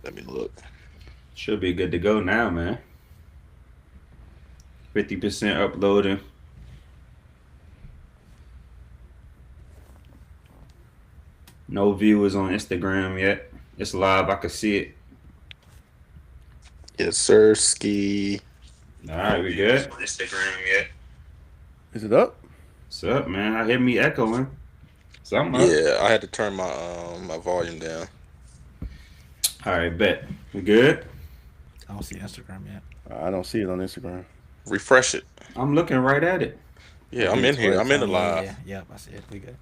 Let me look. Should be good to go now, man. 50% uploading. No viewers on Instagram yet. It's live. I can see it. Yes, sir. Ski. All right, we good. On Instagram yet? Is it up? What's up, man? I hear me echoing. Something up. Yeah, I had to turn my volume down. All right, bet. We good? I don't see Instagram yet. I don't see it on Instagram. Refresh it. I'm looking right at it. Yeah, I I'm did in here. twice. I'm in the Yeah, live. yeah, yep. I see it. We good.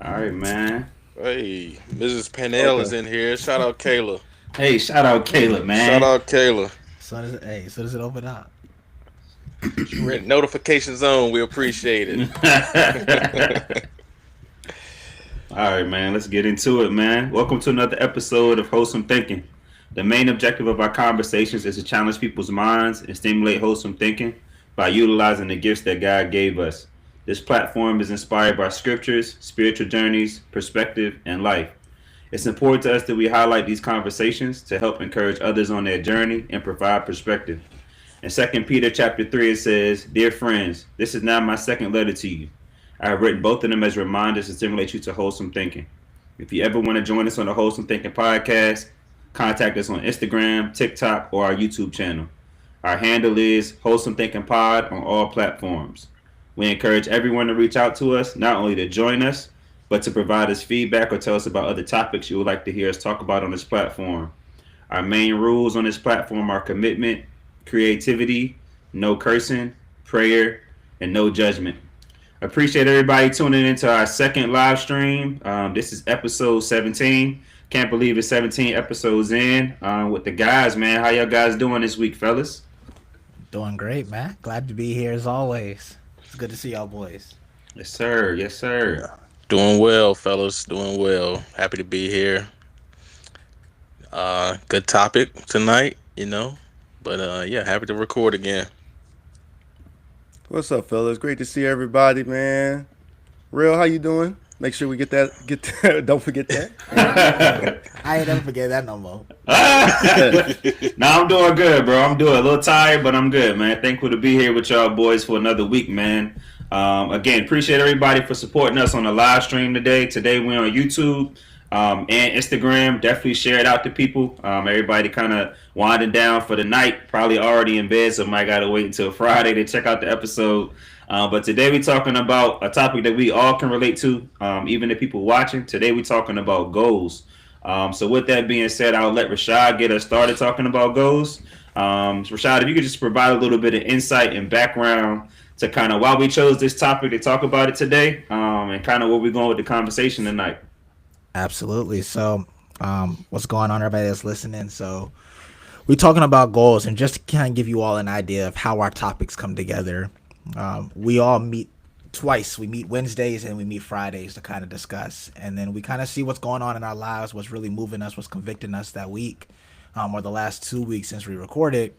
All right, man. Hey, Mrs. Panel is Okay. in here. Shout out Kayla. Hey, shout out Caleb, Shout man. out Kayla. So does it open up? We're in notification zone. We appreciate All it. right, man. Let's get into it, man. Welcome to another episode of Wholesome Thinking. The main objective of our conversations is to challenge people's minds and stimulate wholesome thinking by utilizing the gifts that God gave us. This platform is inspired by scriptures, spiritual journeys, perspective, and life. It's important to us that we highlight these conversations to help encourage others on their journey and provide perspective. In Second Peter chapter 3, it says, "Dear friends, this is now my second letter to you. I have written both of them as reminders to stimulate you to wholesome thinking. If you ever want to join us on the Wholesome Thinking podcast, contact us on Instagram, TikTok, or our YouTube channel. Our handle is Wholesome Thinking Pod on all platforms. We encourage everyone to reach out to us, not only to join us, but to provide us feedback or tell us about other topics you would like to hear us talk about on this platform. Our main rules on this platform are commitment, creativity, no cursing, prayer, and no judgment. Appreciate everybody tuning into our second live stream. This is episode 17. Can't believe it's 17 episodes in with the guys, man. How y'all guys doing this week, fellas? Doing great, man. Glad to be here as always. It's good to see y'all boys. Yes, sir. Yes, sir. Doing well, fellas. Doing well. Happy to be here. Good topic tonight, you know. But yeah, happy to record again. What's up, fellas? Great to see everybody, man. Real, how you doing? Make sure we get that. Get that. Don't forget that. I ain't never forget that no more. Nah, I'm doing good, bro. I'm doing a little tired, but I'm good, man. Thankful to be here with y'all boys for another week, man. Again, appreciate everybody for supporting us on the live stream today. Today we're on YouTube and Instagram. Definitely share it out to people. Everybody kind of winding down for the night, probably already in bed, so might gotta wait until Friday to check out the episode. But today we're talking about a topic that we all can relate to, even the people watching. Today we're talking about goals. So with that being said, I'll let Rashad get us started talking about goals. Rashad, if you could just provide a little bit of insight and background to kind of why we chose this topic to talk about it today, and kind of where we're going with the conversation tonight. Absolutely. So, what's going on, everybody that's listening? So, we're talking about goals, and just to kind of give you all an idea of how our topics come together. We all meet twice. We meet Wednesdays and we meet Fridays to kind of discuss, and then we kind of see what's going on in our lives, what's really moving us, what's convicting us that week, or the last 2 weeks since we recorded.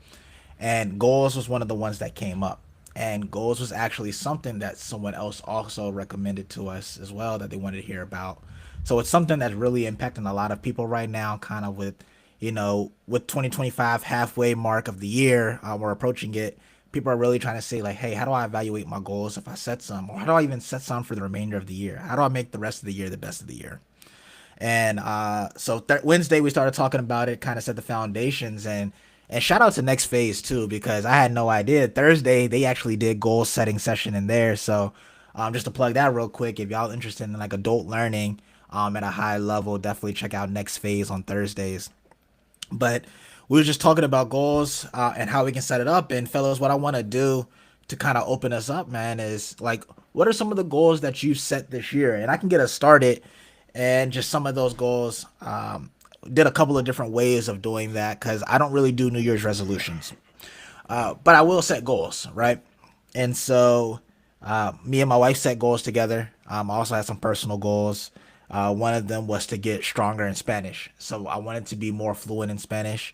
And goals was one of the ones that came up. And goals was actually something that someone else also recommended to us as well that they wanted to hear about. So it's something that's really impacting a lot of people right now, kind of with, with 2025 halfway mark of the year, we're approaching it. People are really trying to say like, hey, how do I evaluate my goals if I set some, or how do I even set some for the remainder of the year? How do I make the rest of the year the best of the year? And Wednesday we started talking about it, kind of set the foundations, and shout out to Next Phase too, because I had no idea. Thursday they actually did goal setting session in there. So just to plug that real quick, if y'all interested in like adult learning at a high level, definitely check out Next Phase on Thursdays. But we were just talking about goals and how we can set it up. And fellows, what I want to do to kind of open us up, man, is like, what are some of the goals that you set this year? And I can get us started. And just some of those goals, did a couple of different ways of doing that because I don't really do New Year's resolutions. But I will set goals, right? And so me and my wife set goals together. I also had some personal goals. One of them was to get stronger in Spanish. So I wanted to be more fluent in Spanish,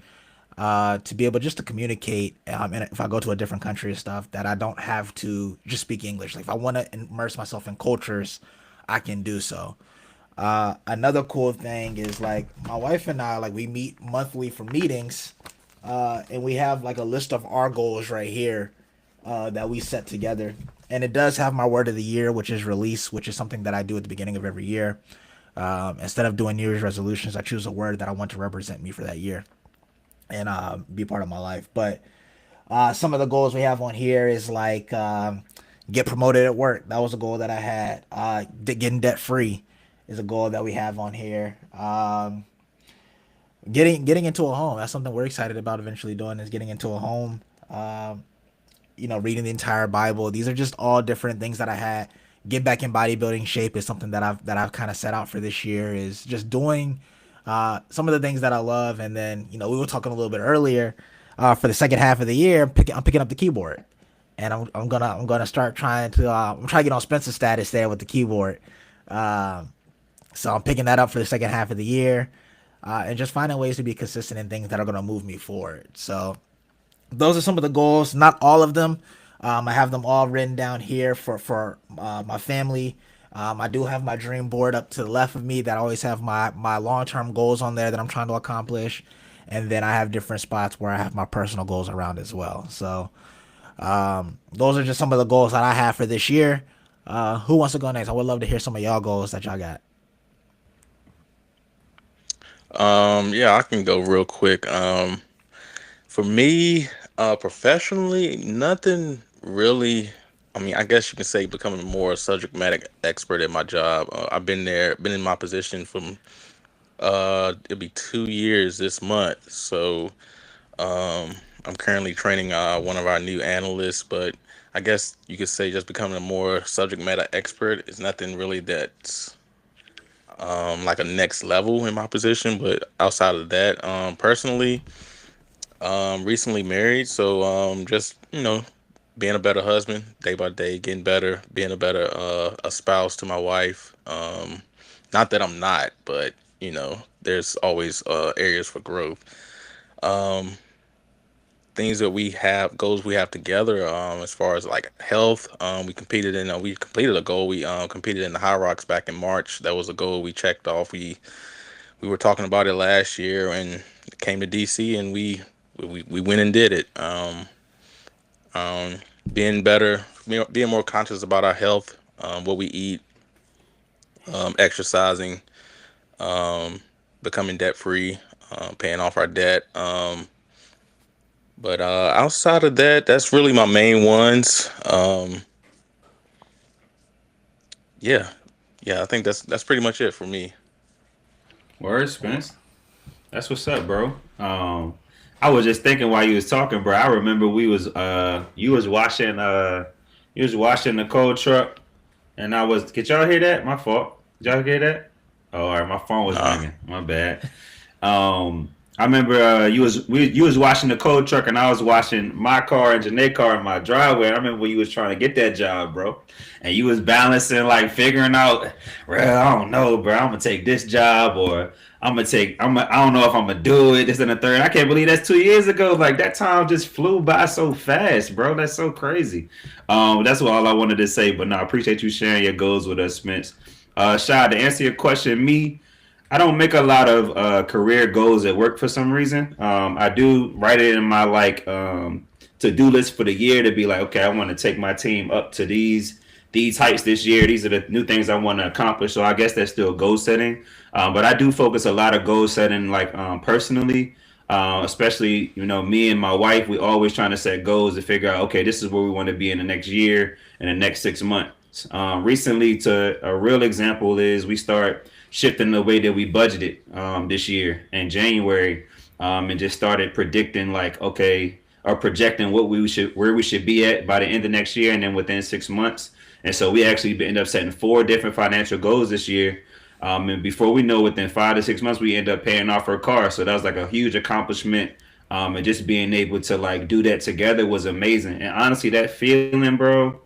to be able just to communicate. And if I go to a different country and stuff, that I don't have to just speak English. Like if I want to immerse myself in cultures, I can do so. Another cool thing is like my wife and I, like we meet monthly for meetings, and we have like a list of our goals right here that we set together. And it does have my word of the year, which is release, which is something that I do at the beginning of every year. Instead of doing New Year's resolutions, I choose a word that I want to represent me for that year and be part of my life. But some of the goals we have on here is like get promoted at work. That was a goal that I had. Getting debt free is a goal that we have on here. Getting into a home. That's something we're excited about eventually doing, is getting into a home. Reading the entire Bible. These are just all different things that I had. Get back in bodybuilding shape is something that I've kind of set out for this year, is just doing some of the things that I love. And then, we were talking a little bit earlier, for the second half of the year, I'm picking up the keyboard, and I'm gonna start trying to get on Spencer status there with the keyboard. So I'm picking that up for the second half of the year, and just finding ways to be consistent in things that are gonna move me forward. So those are some of the goals, not all of them. I have them all written down here for my family. I do have my dream board up to the left of me that always have my long-term goals on there that I'm trying to accomplish. And then I have different spots where I have my personal goals around as well. So those are just some of the goals that I have for this year. Who wants to go next? I would love to hear some of y'all goals that y'all got. Yeah, I can go real quick. For me, professionally, nothing really. I mean, I guess you can say becoming more subject matter expert at my job. I've been in my position from it'll be 2 years this month. So I'm currently training one of our new analysts, but I guess you could say just becoming a more subject matter expert is nothing really that's like a next level in my position. But outside of that, personally, recently married, so just being a better husband day by day, getting better, being a better a spouse to my wife. Not that I'm not, but there's always areas for growth. Um, Things that we have, goals we have together, as far as like health. We completed a goal. We competed in the High Rocks back in March. That was a goal we checked off. We were talking about it last year, and it came to DC, and we went and did it. Um, Being better, being more conscious about our health, what we eat, exercising, um, becoming debt free, paying off our debt. But outside of that, that's really my main ones. Yeah, yeah, I think that's pretty much it for me. Word, Spence. That's what's up, bro. I was just thinking while you was talking, bro. I remember you was washing the cold truck, and I was. Could y'all hear that? My fault. Did y'all hear that? Oh, all right. My phone was Uh, ringing. My bad. I remember you was washing the cold truck, and I was washing my car and Janae's car in my driveway. I remember when you was trying to get that job, bro, and you was balancing, like figuring out, well, I don't know, bro. I'm gonna take this job, or I don't know if I'm gonna do it. This and the third. I can't believe that's 2 years ago. Like that time just flew by so fast, bro. That's so crazy. That's all I wanted to say. But no, I appreciate you sharing your goals with us, Spence. Shad, to answer your question, I don't make a lot of career goals at work for some reason. I do write it in my to-do list for the year to be like, okay, I want to take my team up to these heights this year. These are the new things I want to accomplish. So I guess that's still goal setting. But I do focus a lot of goal setting, personally, especially me and my wife. We always trying to set goals to figure out, okay, this is where we want to be in the next year and the next 6 months. Recently, to a real example is we start shifting the way that we budgeted this year in January, and just started predicting or projecting where we should be at by the end of next year and then within 6 months. And so we actually end up setting 4 different financial goals this year. And before we know, within 5 to 6 months, we end up paying off our car. So that was like a huge accomplishment. And just being able to do that together was amazing. And honestly, that feeling, bro,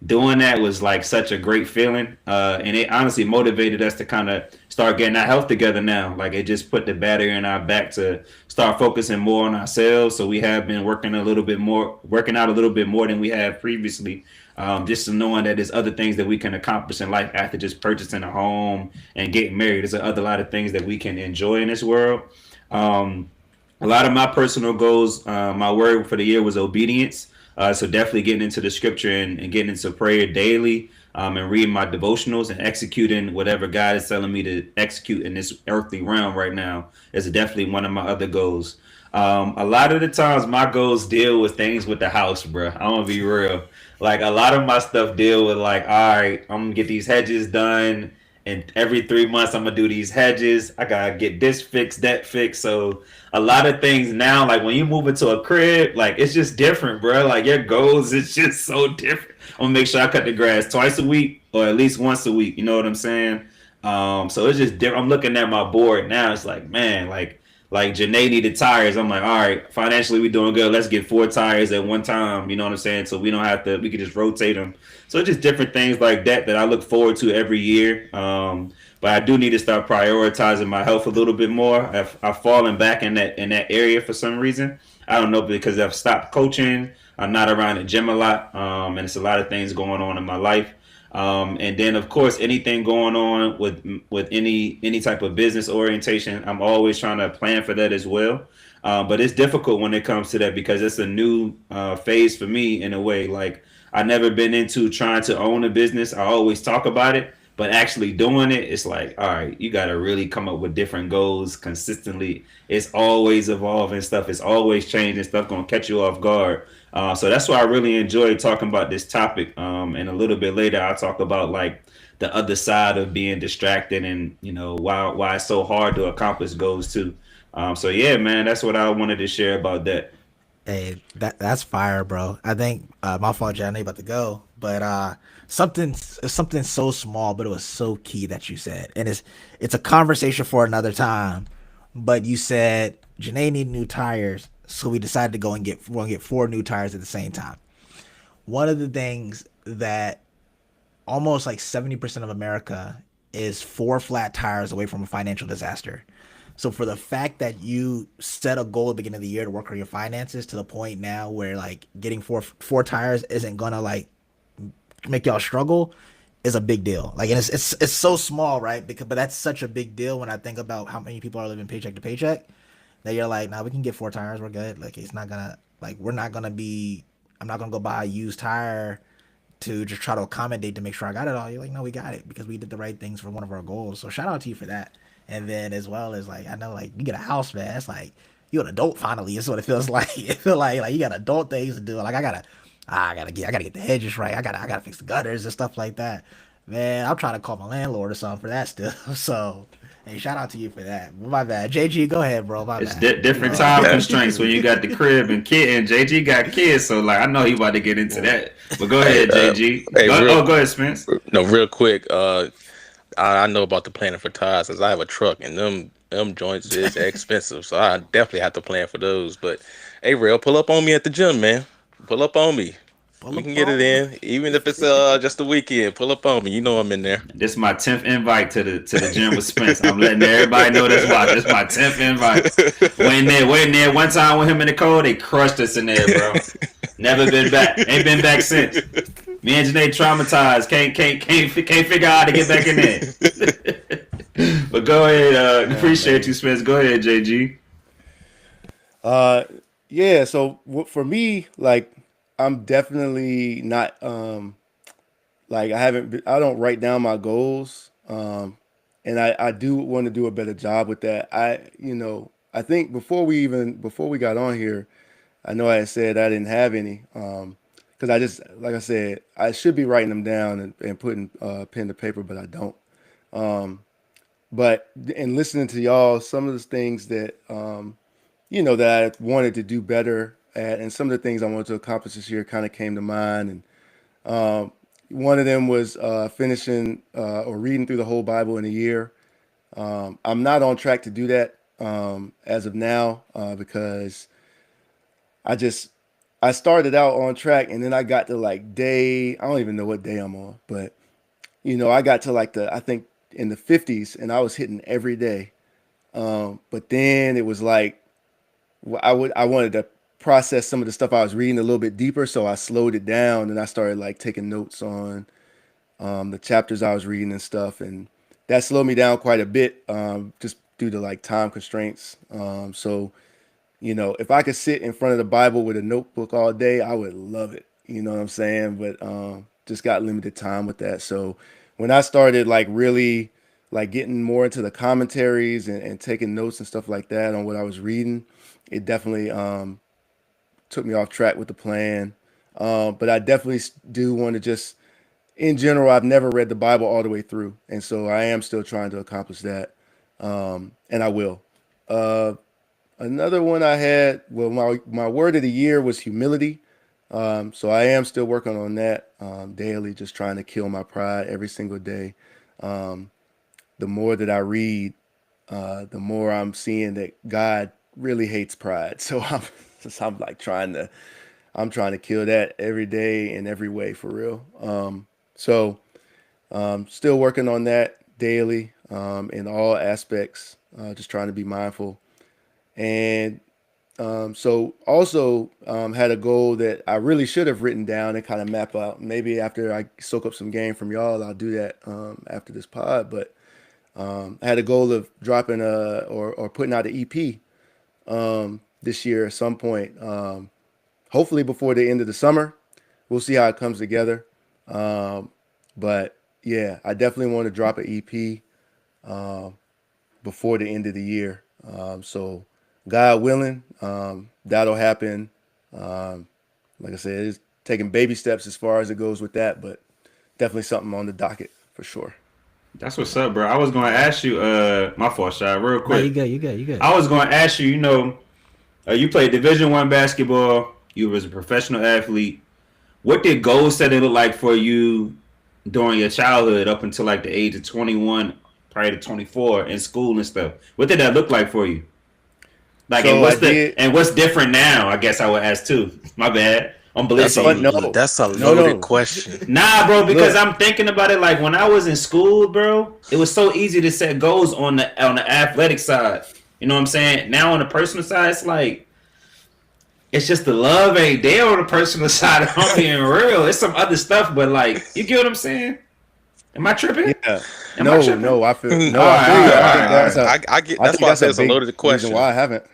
doing that was like such a great feeling, and it honestly motivated us to kind of start getting our health together now. Like it just put the battery in our back to start focusing more on ourselves. So we have been working out a little bit more than we have previously, Just knowing that there's other things that we can accomplish in life after just purchasing a home and getting married. There's a other lot of things that we can enjoy in this world. Um, a lot of my personal goals, my word for the year was obedience. So definitely getting into the scripture and getting into prayer daily, and reading my devotionals and executing whatever God is telling me to execute in this earthly realm right now is definitely one of my other goals. A lot of the times my goals deal with things with the house, bro. I'm gonna be real. Like a lot of my stuff deal with like, all right, I'm gonna get these hedges done, and every 3 months I'm gonna do these hedges. I gotta get this fixed, that fixed. So a lot of things now, like when you move into a crib, like it's just different, bro. Like your goals, it's just so different. I'm gonna make sure I cut the grass twice a week or at least once a week. You know what I'm saying? So it's just different. I'm looking at my board now. It's like, man, like Janae needed tires. I'm like, all right, financially we doing good. Let's get 4 tires at one time. You know what I'm saying? So we don't have to. We could just rotate them. So it's just different things like that that I look forward to every year. But I do need to start prioritizing my health a little bit more. I've fallen back in that area for some reason. I don't know because I've stopped coaching. I'm not around the gym a lot, and it's a lot of things going on in my life. And then of course anything going on with any type of business orientation, I'm always trying to plan for that as well. But it's difficult when it comes to that because it's a new phase for me in a way. Like I never been into trying to own a business. I always talk about it, but actually doing it, it's like, all right, you got to really come up with different goals consistently. It's always evolving stuff. It's always changing stuff. Gonna catch you off guard. So that's why I really enjoy talking about this topic. And a little bit later, I'll talk about like the other side of being distracted and why it's so hard to accomplish goals too. So yeah, man, that's what I wanted to share about that. Hey, that's fire, bro. I think my fault, John. I about to go, but something so small, but it was so key that you said, and it's a conversation for another time. But you said Janae need new tires, so we decided to we're gonna get 4 new tires at the same time. One of the things that almost like 70% of America is 4 flat tires away from a financial disaster. So for the fact that you set a goal at the beginning of the year to work on your finances to the point now where like getting four tires isn't gonna like make y'all struggle is a big deal. Like, and it's so small, right? But that's such a big deal when I think about how many people are living paycheck to paycheck. That you're like, nah, we can get 4 tires, we're good. Like, it's not gonna like we're not gonna be. I'm not gonna go buy a used tire to just try to accommodate to make sure I got it all. You're like, no, we got it because we did the right things for one of our goals. So shout out to you for that. And then as well as like I know like you get a house, man. It's like you're an adult finally. It's what it feels like. It feel like you got adult things to do. Like I gotta get the hedges right. I gotta fix the gutters and stuff like that. Man, I'm trying to call my landlord or something for that still. So hey, shout out to you for that. My bad. JG, go ahead, bro. My It's bad. different time constraints when you got the crib and kid, and JG got kids, so like I know he about to get into that. But go Hey, ahead, JG. hey, Go ahead, Spence. no, real quick. I know about the planning for tires because I have a truck and them joints is expensive, so I definitely have to plan for those. But hey, real, pull up on me at the gym, man. Pull up on me. Pull We can up get it on. in, even if it's just a weekend. Pull up on me. You know I'm in there. This is my 10th invite to the gym with Spence. I'm letting everybody know this. Watch, this is my 10th invite. Went in there one time with him and Nicole. They crushed us in there, bro. Never been back. Ain't been back since. Me and Janae traumatized. Can't figure out how to get back in there. But go ahead. Oh Appreciate you, man. Spence. Go ahead, JG. Uh, yeah. So for me, like, I'm definitely not like I don't write down my goals. And I do want to do a better job with that. I think before we got on here, I know I had said I didn't have any. Because I just, like I said, I should be writing them down and putting pen to paper, but I don't. But in listening to y'all, some of the things that that I wanted to do better at, and some of the things I wanted to accomplish this year kind of came to mind. And one of them was finishing or reading through the whole Bible in a year. I'm not on track to do that as of now because I just I started out on track and then I got to like day I don't even know what day I'm on, but I got to like the I think in the 50s and I was hitting every day. But then it was like I wanted to process some of the stuff I was reading a little bit deeper. So I slowed it down and I started like taking notes on the chapters I was reading and stuff, and that slowed me down quite a bit, just due to like time constraints. So if I could sit in front of the Bible with a notebook all day, I would love it. You know what I'm saying? But just got limited time with that. So when I started like really like getting more into the commentaries and taking notes and stuff like that on what I was reading, it definitely took me off track with the plan. But I definitely do want to just, in general, I've never read the Bible all the way through, and so I am still trying to accomplish that, and I will. Uh, Another one I had, well, my word of the year was humility. So I am still working on that daily, just trying to kill my pride every single day. Um, the more that I read, the more I'm seeing that God really hates pride. So I'm like I'm trying to kill that every day in every way for real. Still working on that daily in all aspects, just trying to be mindful. And so also had a goal that I really should have written down and kind of map out. Maybe after I soak up some game from y'all, I'll do that after this pod. But I had a goal of dropping or putting out an EP this year at some point. Hopefully before the end of the summer. We'll see how it comes together. Um, but yeah, I definitely want to drop an EP before the end of the year. So God willing, that'll happen. Um, like I said, it's taking baby steps as far as it goes with that, but definitely something on the docket for sure. That's what's up, bro. I was going to ask you, my fault, shot, real No, you quick. good, you good, you good. I was going to ask you, you played Division 1 basketball. You was a professional athlete. What did goal setting look like for you during your childhood up until like the age of 21, probably to 24 in school and stuff? What did that look like for you? Like, and So I what's the did. and what's different now? I guess I would ask too. My bad. I'm It's That's a fun. belittling you. No, that's a no, loaded no. question. Nah, bro, because Look, I'm thinking about it. Like when I was in school, bro, it was so easy to set goals on the athletic side. You know what I'm saying? Now on the personal side, it's like it's just the love ain't there on the personal side. If I'm being real. It's some other stuff, but like you get what I'm saying? Am I tripping? yeah. Am I No, tripping? no. I feel Mm, no. All I right, feel all you. right, I all think right, all that's right. a. I get. I That's think why I that's say a it's a big loaded reason question. why I haven't.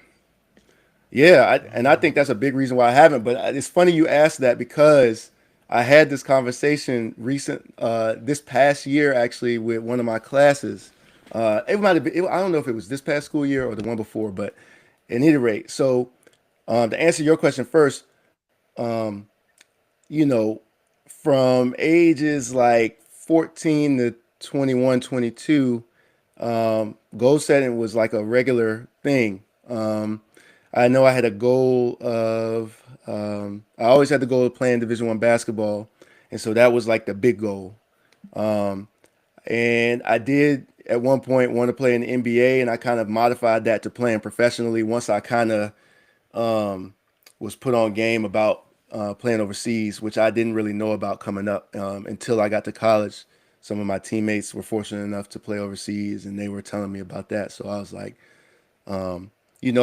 Yeah, and I think that's a big reason why I haven't. But it's funny you asked that because I had this conversation this past year actually with one of my classes. It might have been. I don't know if it was this past school year or the one before, but at any rate, so to answer your question first, um, you know, from ages like 14 to 21, 22, goal setting was like a regular thing. I know I had a goal of, I always had the goal of playing Division 1 basketball. And so that was like the big goal. Um, and I did at one point want to play in the NBA, and I kind of modified that to playing professionally once I kind of was put on game about playing overseas, which I didn't really know about coming up until I got to college. Some of my teammates were fortunate enough to play overseas, and they were telling me about that. So I was like,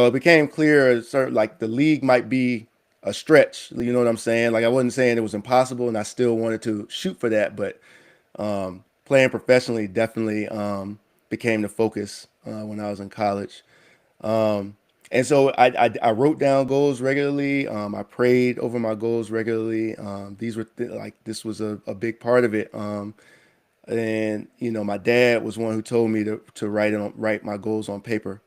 it became clear, like the league might be a stretch. You know what I'm saying? Like I wasn't saying it was impossible, and I still wanted to shoot for that, but playing professionally definitely became the focus when I was in college. And so I wrote down goals regularly. I prayed over my goals regularly. These were like this was a big part of it. And my dad was one who told me to write my goals on paper,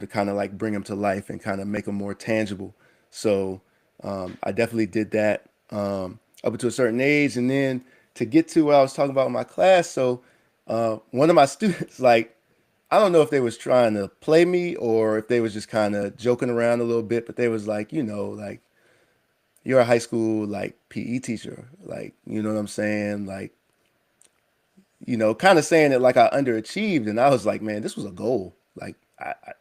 to kind of like bring them to life and kind of make them more tangible. So I definitely did that up until a certain age, and then to get to what I was talking about in my class. So one of my students, like, I don't know if they was trying to play me or if they was just kind of joking around a little bit, but they was like, like you're a high school like PE teacher, like you know what I'm saying, like kind of saying it like I underachieved, and I was like, man, this was a goal. Like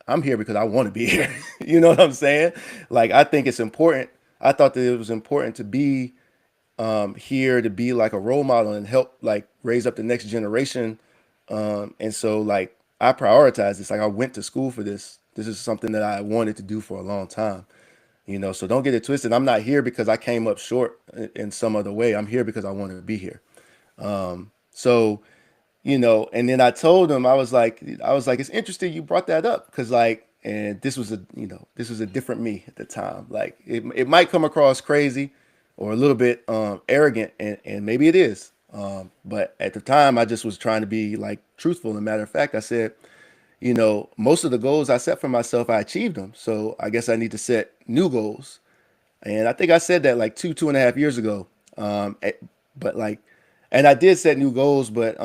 I'm here because I want to be here. You know what I'm saying? Like I think it's important. I thought that it was important to be here to be like a role model and help like raise up the next generation. And so like I prioritize this. Like I went to school for this. This is something that I wanted to do for a long time. So don't get it twisted. I'm not here because I came up short in some other way. I'm here because I want to be here. So, and then I told him, I was like, it's interesting you brought that up because and this was a different me at the time. Like it might come across crazy or a little bit arrogant, and maybe it is. But at the time, I just was trying to be like truthful. And matter of fact, I said, most of the goals I set for myself, I achieved them. So I guess I need to set new goals. And I think I said that like 2.5 years ago. But and I did set new goals, but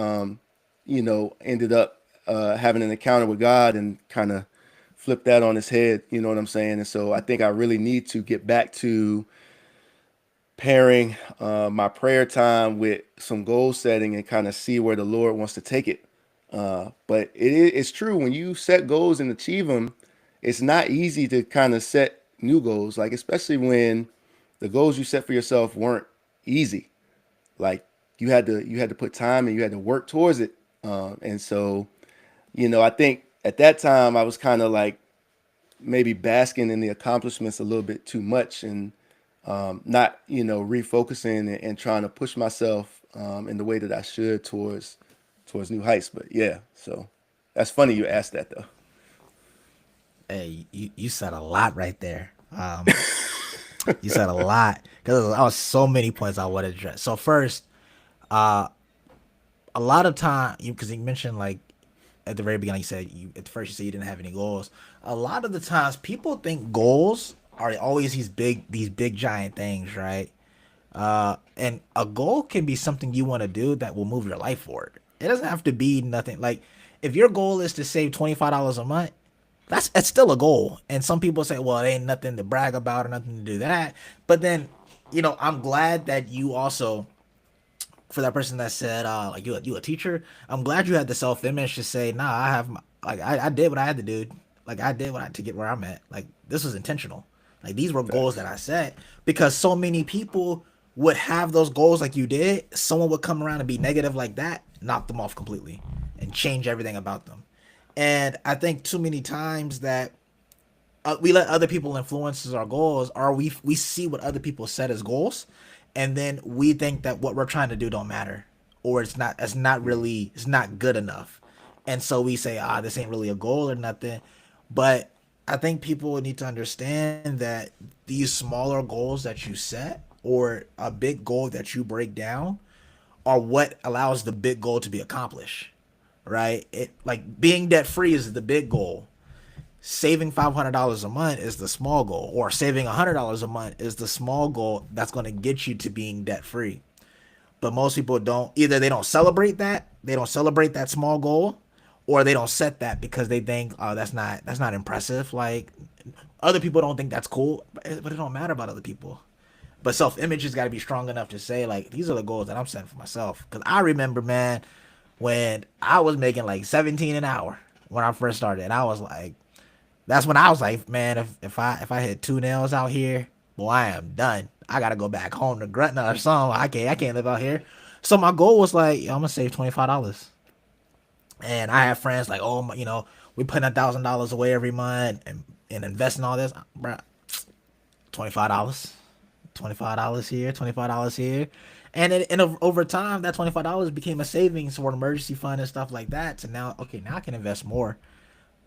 ended up having an encounter with God and kind of flipped that on his head. You know what I'm saying? And so I think I really need to get back to pairing my prayer time with some goal setting and kind of see where the Lord wants to take it. But it's true when you set goals and achieve them, it's not easy to kind of set new goals, like especially when the goals you set for yourself weren't easy. Like you had to put time and you had to work towards it. And so, I think at that time I was kind of like maybe basking in the accomplishments a little bit too much and not refocusing and trying to push myself in the way that I should towards new heights. But yeah, so that's funny you asked that though. Hey, you said a lot right there. You said a lot because I was so many points I would address. So first, uh, a lot of time, because you mentioned like at the very beginning, you said at first you said you didn't have any goals. A lot of the times, people think goals are always these big giant things, right? And a goal can be something you want to do that will move your life forward. It doesn't have to be nothing like if your goal is to save $25 a month, that's still a goal. And some people say, well, it ain't nothing to brag about or nothing to do that. But then, I'm glad that you also, for that person that said, like you a teacher, I'm glad you had the self image to say, nah, I have like I did what I had to do. Like I did what I to get where I'm at. Like this was intentional. Like these were goals that Facts. I set because so many people would have those goals like you did. Someone would come around and be negative like that, knock them off completely, and change everything about them. And I think too many times that we let other people influence our goals, or we see what other people set as goals, and then we think that what we're trying to do don't matter, or it's not good enough, and so we say, this ain't really a goal or nothing. But I think people need to understand that these smaller goals that you set, or a big goal that you break down, are what allows the big goal to be accomplished, right? It like being debt free is the big goal, saving $500 a month is the small goal, or saving $100 a month is the small goal that's going to get you to being debt free. But most people don't, either they don't celebrate that small goal, or they don't set that because they think, oh, that's not impressive. Like other people don't think that's cool, but it don't matter about other people. But self image has got to be strong enough to say like these are the goals that I'm setting for myself. Because I remember, man, when I was making like 17 an hour when I first started, and I was like, that's when I was like, man, if I hit two nails out here, boy, I am done. I gotta go back home to Gretna or something. I can't live out here. So my goal was like, I'm gonna save $25. And I have friends like, oh, we putting $1,000 away every month and investing all this, bro. $25, $25 here, $25 here, and over time that $25 became a savings for an emergency fund and stuff like that. So now, okay, now I can invest more,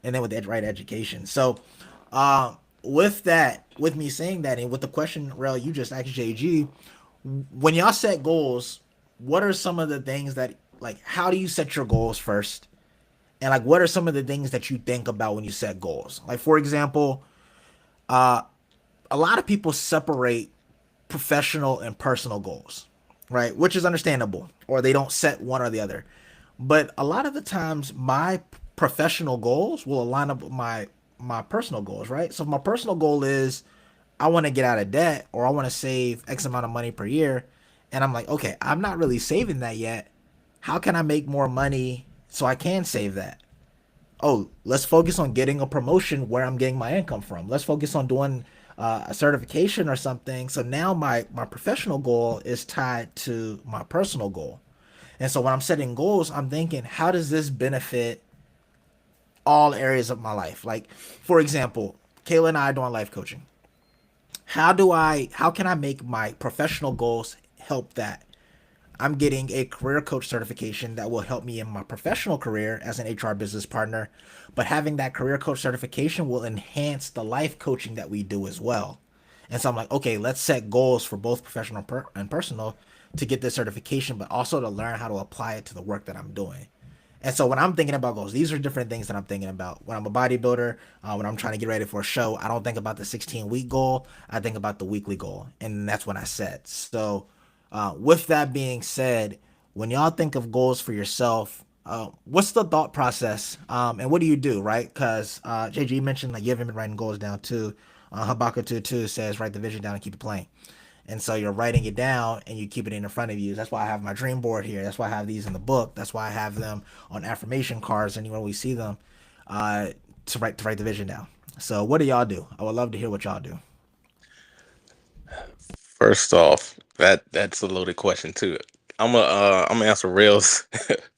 and then with the right education. So, with me saying that, and with the question, Rel, you just asked JG, when y'all set goals, what are some of the things that like? How do you set your goals first? And like, what are some of the things that you think about when you set goals? Like, for example, a lot of people separate professional and personal goals, right? Which is understandable, or they don't set one or the other. But a lot of the times, my professional goals will align up with my personal goals, right? So if my personal goal is I want to get out of debt, or I want to save X amount of money per year, and I'm like, okay, I'm not really saving that yet. How can I make more money so I can save that? Oh, let's focus on getting a promotion where I'm getting my income from. Let's focus on doing a certification or something. So now my professional goal is tied to my personal goal. And so when I'm setting goals, I'm thinking, how does this benefit all areas of my life? Like, for example, Kayla and I are doing life coaching. how can I make my professional goals help that? I'm getting a career coach certification that will help me in my professional career as an HR business partner, but having that career coach certification will enhance the life coaching that we do as well. And so I'm like, okay, let's set goals for both professional and personal to get this certification, but also to learn how to apply it to the work that I'm doing. And so when I'm thinking about goals, these are different things that I'm thinking about. When I'm a bodybuilder, when I'm trying to get ready for a show, I don't think about the 16-week goal. I think about the weekly goal, and that's what I set. So, with that being said, when y'all think of goals for yourself, what's the thought process, and what do you do, right? Because JG mentioned like you haven't been writing goals down too. Habakkuk 2:2 says write the vision down and keep it plain. And so you're writing it down and you keep it in front of you. That's why I have my dream board here. That's why I have these in the book. That's why I have them on affirmation cards. And when we see them, uh, to write the vision down. So what do y'all do? I would love to hear what y'all do. First off, that's a loaded question too. I'm gonna answer Rail's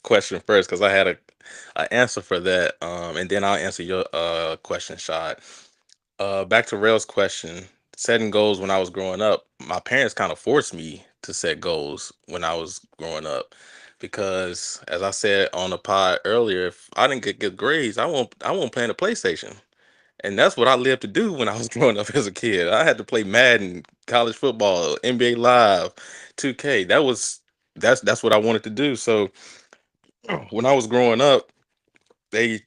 question first because I had a answer for that, and then I'll answer your question, shot. Back to Rail's question, setting goals when I was growing up. My parents kind of forced me to set goals when I was growing up because, as I said on the pod earlier, if I didn't get good grades, I won't play in the PlayStation. And that's what I lived to do when I was growing up as a kid. I had to play Madden, college football, NBA Live, 2K. That's what I wanted to do. So when I was growing up, they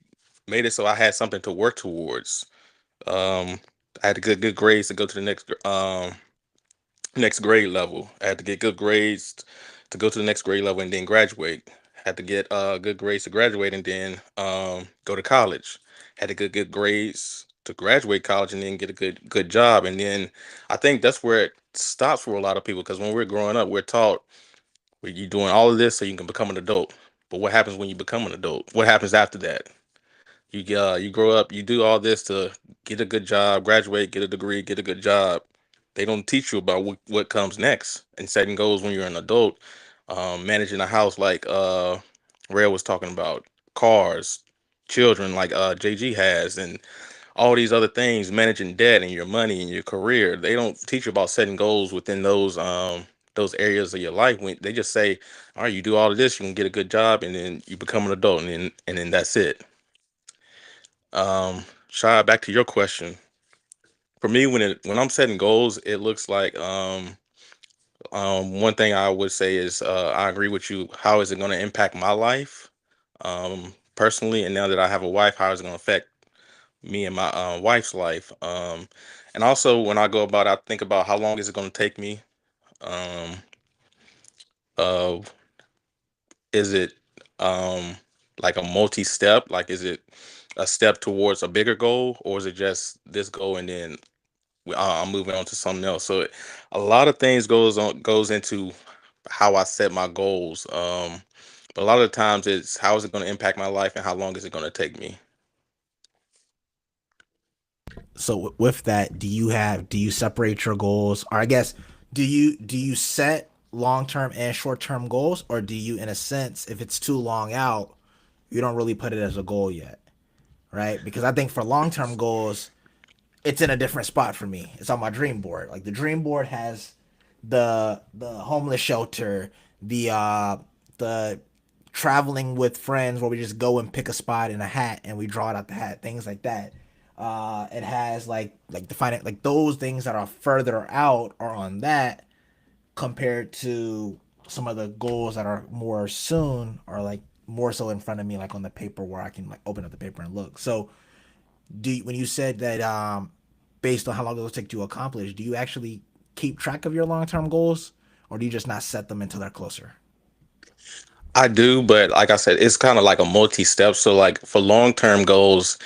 made it so I had something to work towards. Um, I had to get good grades to go to the next grade level. I had to get good grades to go to the next grade level and then graduate. Had to get good grades to graduate and then go to college. Had to get good grades to graduate college and then get a good job. And then I think that's where it stops for a lot of people because when we're growing up, we're taught well, you're doing all of this so you can become an adult. But what happens when you become an adult? What happens after that? You grow up, you do all this to get a good job, graduate, get a degree, get a good job. They don't teach you about what comes next and setting goals when you're an adult, managing a house like Ray was talking about, cars, children like JG has, and all these other things, managing debt and your money and your career. They don't teach you about setting goals within those areas of your life. When they just say, all right, you do all of this, you can get a good job, and then you become an adult, and then that's it. Shia, back to your question. For me, when I'm setting goals, it looks like one thing I would say is I agree with you. How is it going to impact my life personally? And now that I have a wife, how is it going to affect me and my wife's life? And also, when I go about, it, I think about how long is it going to take me? Um, uh, is it um, like a multi-step? Like, is it a step towards a bigger goal, or is it just this goal and then I'm moving on to something else. So a lot of things goes into how I set my goals. But a lot of the times it's how is it going to impact my life and how long is it going to take me. So with that, do you separate your goals, or I guess do you set long term and short term goals, or do you, in a sense, if it's too long out, you don't really put it as a goal yet, right? Because I think for long term goals, it's in a different spot for me. It's on my dream board. Like the dream board has the homeless shelter, the traveling with friends where we just go and pick a spot in a hat and we draw it out the hat, things like that. It has like defining like those things that are further out are on that compared to some of the goals that are more soon or like more so in front of me, like on the paper where I can like open up the paper and look. So when you said that based on how long it'll take to accomplish, do you actually keep track of your long term goals, or do you just not set them until they're closer? I do, but like I said, it's kind of like a multi-step. So like for long-term goals,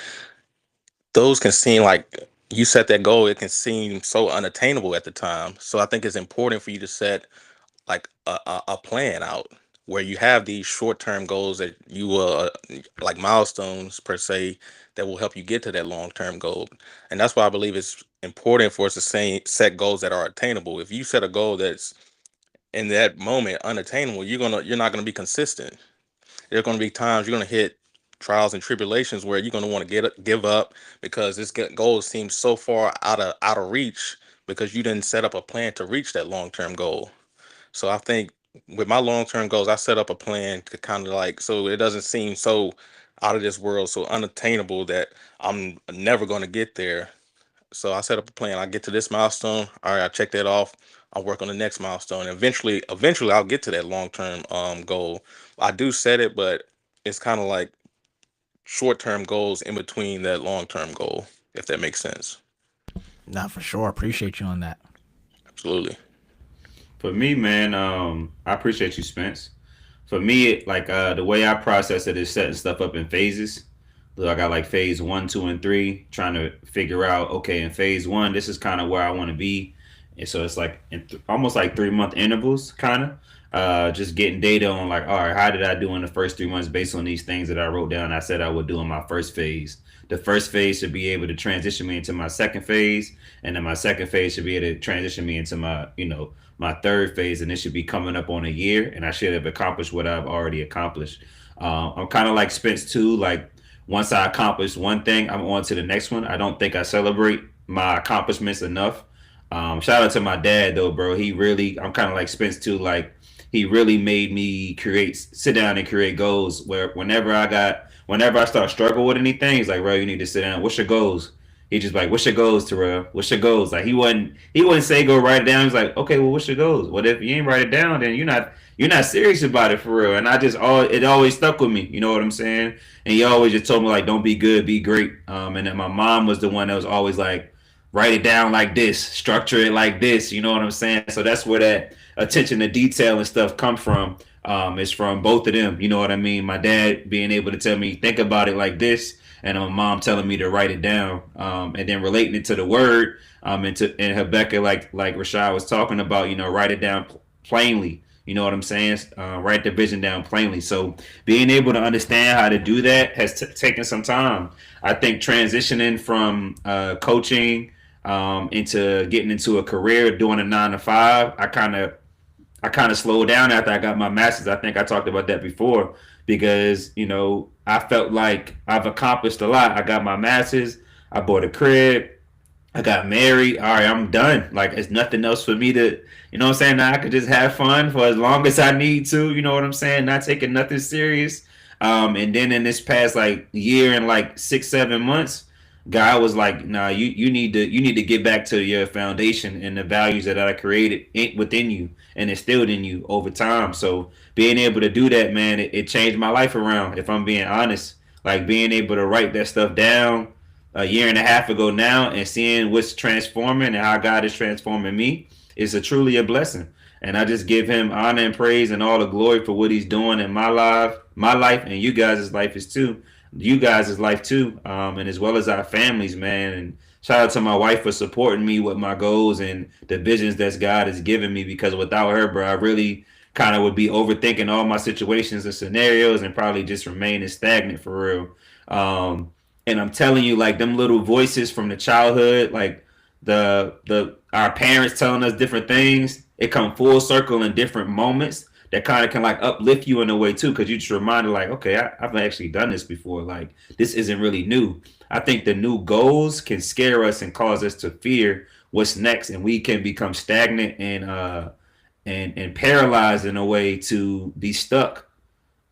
those can seem like you set that goal, it can seem so unattainable at the time. So I think it's important for you to set like a plan out where you have these short-term goals that you will like milestones per se that will help you get to that long-term goal. And that's why I believe it's important for us to set goals that are attainable. If you set a goal that's in that moment unattainable, you're not gonna be consistent. There are going to be times you're going to hit trials and tribulations where you're going to want to give up because this goal seems so far out of reach. because you didn't set up a plan to reach that long term goal. So I think with my long term goals, I set up a plan to kind of like, so it doesn't seem so out of this world, so unattainable that I'm never going to get there. So I set up a plan. I get to this milestone. All right, I check that off. I'll work on the next milestone. Eventually, I'll get to that long term goal. I do set it, but it's kind of like short term goals in between that long term goal, if that makes sense. Not for sure. Appreciate you on that. Absolutely. For me, man, I appreciate you, Spence. For me, like the way I process it is setting stuff up in phases. So I got like phase one, two, and three, trying to figure out, okay, in phase one, this is kind of where I want to be. And so it's like almost like 3 month intervals, kind of. Just getting data on like, all right, how did I do in the first 3 months based on these things that I wrote down? I said I would do in my first phase. The first phase should be able to transition me into my second phase, and then my second phase should be able to transition me into my, my third phase, and it should be coming up on a year, and I should have accomplished what I've already accomplished. I'm kind of like Spence too. Like once I accomplish one thing, I'm on to the next one. I don't think I celebrate my accomplishments enough. Shout out to my dad though, bro. He really, I'm kind of like Spence too. Like he really made me sit down and create goals. Where whenever I start struggle with anything, he's like, bro, you need to sit down. What's your goals? He just like, what's your goals, Terrell? What's your goals? Like he wouldn't say go write it down. He's like, okay, well, what's your goals? What if you ain't write it down? Then you're not serious about it for real. And it always stuck with me. You know what I'm saying? And he always just told me like, don't be good, be great. And then my mom was the one that was always like, write it down like this, structure it like this. You know what I'm saying? So that's where that attention to detail and stuff come from. It's from both of them. You know what I mean? My dad being able to tell me, think about it like this, and my mom telling me to write it down, and then relating it to the word, and Rebecca, like Rashad was talking about, write it down plainly. You know what I'm saying? Write the vision down plainly. So being able to understand how to do that has taken some time. I think transitioning from coaching into getting into a career, doing a 9 to 5, I kind of slowed down after I got my master's. I think I talked about that before because, I felt like I've accomplished a lot. I got my master's. I bought a crib. I got married. All right, I'm done. Like, it's nothing else for me to, you know what I'm saying? Now I could just have fun for as long as I need to, you know what I'm saying? Not taking nothing serious. And then in this past like year and like 6, 7 months, God was like, "Nah, you need to get back to your foundation and the values that I created within you and instilled in you over time." So being able to do that, man, it changed my life around. If I'm being honest, like being able to write that stuff down a year and a half ago now and seeing what's transforming and how God is transforming me is truly a blessing. And I just give him honor and praise and all the glory for what he's doing in my life, and you guys' life is too. You guys' life too, and as well as our families, man. And shout out to my wife for supporting me with my goals and the visions that God has given me. Because without her, bro, I really kind of would be overthinking all my situations and scenarios and probably just remaining stagnant for real. And I'm telling you, like them little voices from the childhood, like the our parents telling us different things, it come full circle in different moments that kind of can like uplift you in a way too, because you just reminded like, okay, I've actually done this before. Like this isn't really new. I think the new goals can scare us and cause us to fear what's next, and we can become stagnant and paralyzed in a way to be stuck.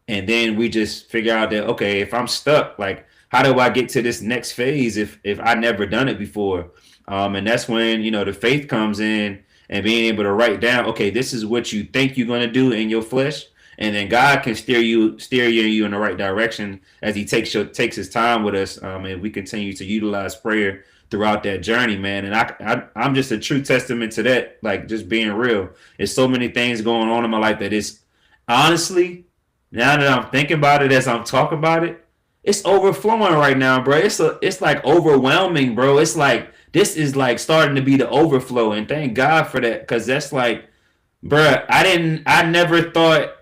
And then we just figure out that okay, if I'm stuck, like how do I get to this next phase if I never done it before? And that's when the faith comes in and being able to write down, okay, this is what you think you're going to do in your flesh, and then God can steer you in the right direction as He takes His time with us, and we continue to utilize prayer throughout that journey, man. And I'm just a true testament to that. Like just being real, there's so many things going on in my life that is honestly, now that I'm thinking about it as I'm talking about it, it's overflowing right now, bro. It's like overwhelming, bro. It's like this is like starting to be the overflow, and thank God for that, because that's like, bro, I never thought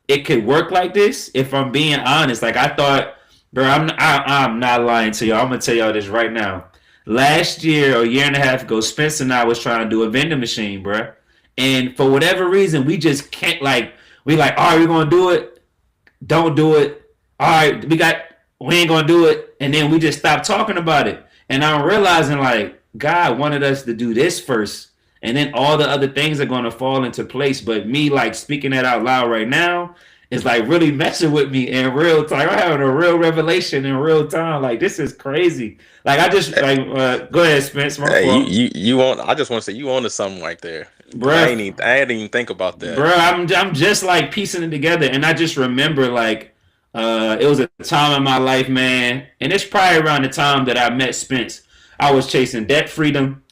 it could work like this. If I'm being honest, like I thought, bro, I'm not lying to y'all. I'm gonna tell y'all this right now. Last year or a year and a half ago, Spencer and I was trying to do a vending machine, bro, and for whatever reason, we just can't all right, we're gonna do it. Don't do it. All right, we ain't gonna do it, and then we just stopped talking about it. And I'm realizing like God wanted us to do this first, and then all the other things are going to fall into place. But me like speaking that out loud right now is like really messing with me in real time. I'm having a real revelation in real time. Like this is crazy. Like I just like go ahead, Spence. My Hey, fault, you want? I just want to say you on to something right there, because bruh. I didn't even think about that. Bro, I'm just like piecing it together, and I just remember like it was a time in my life, man, and it's probably around the time that I met Spence. I was chasing debt freedom,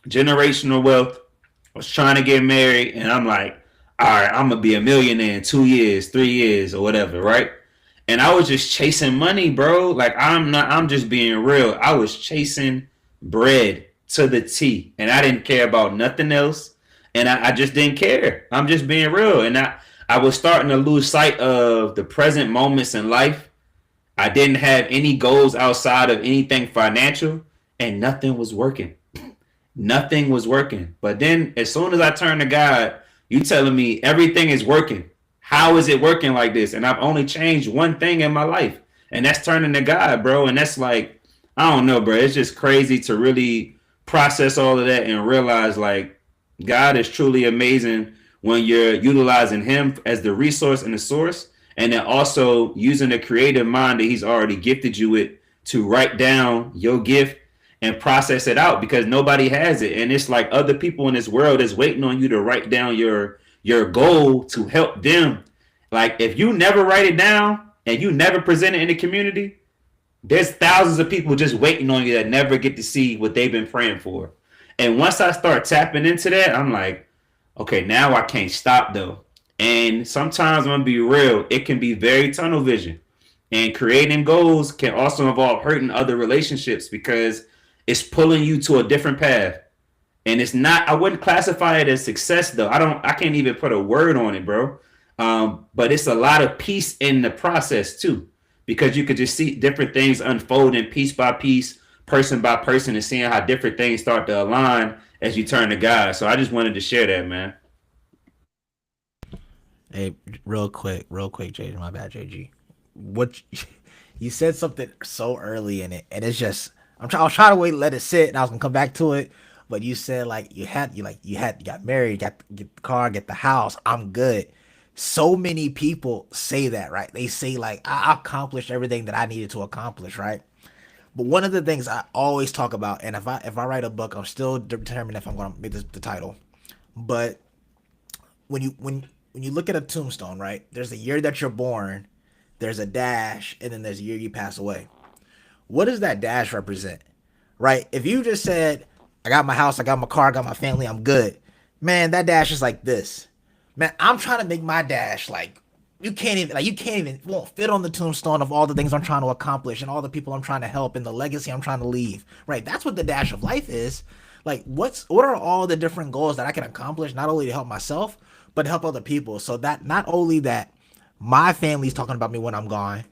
generational wealth. I was trying to get married, and I'm like, all right, I'm gonna be a millionaire in 2 years, 3 years, or whatever, right? And I was just chasing money, bro. Like I'm not. I'm just being real. I was chasing bread to the T, and I didn't care about nothing else. And I just didn't care. I'm just being real, and I was starting to lose sight of the present moments in life. I didn't have any goals outside of anything financial, and nothing was working. Nothing was working. But then as soon as I turned to God, you telling me everything is working. How is it working like this? And I've only changed one thing in my life. And that's turning to God, bro. And that's like, I don't know, bro. It's just crazy to really process all of that and realize like God is truly amazing when you're utilizing him as the resource and the source, and then also using the creative mind that he's already gifted you with to write down your gift and process it out, because nobody has it. And it's like other people in this world is waiting on you to write down your goal to help them. Like if you never write it down and you never present it in the community, there's thousands of people just waiting on you that never get to see what they've been praying for. And once I start tapping into that, I'm like, okay, now I can't stop though. And sometimes I'm gonna be real, it can be very tunnel vision. And creating goals can also involve hurting other relationships because it's pulling you to a different path. And it's not, I wouldn't classify it as success though. I can't even put a word on it, bro. But it's a lot of peace in the process too, because you could just see different things unfolding piece by piece, person by person, and seeing how different things start to align as you turn to God. So I just wanted to share that, man. Hey, real quick, JG. My bad, JG. What you said something so early in it, and it's just I was trying to wait, let it sit, and I was gonna come back to it. But you said like you got married, get the car, get the house. I'm good. So many people say that, right? They say like I accomplished everything that I needed to accomplish, right? But one of the things I always talk about, and if I write a book, I'm still determined if I'm gonna make this the title. But when you look at a tombstone, right? There's a year that you're born, there's a dash, and then there's a year you pass away. What does that dash represent? Right? If you just said, I got my house, I got my car, I got my family, I'm good. Man, that dash is like this. Man, I'm trying to make my dash like you can't even it won't fit on the tombstone of all the things I'm trying to accomplish and all the people I'm trying to help and the legacy I'm trying to leave. Right? That's what the dash of life is. Like what are all the different goals that I can accomplish not only to help myself, but to help other people. So that not only that my family's talking about me when I'm gone,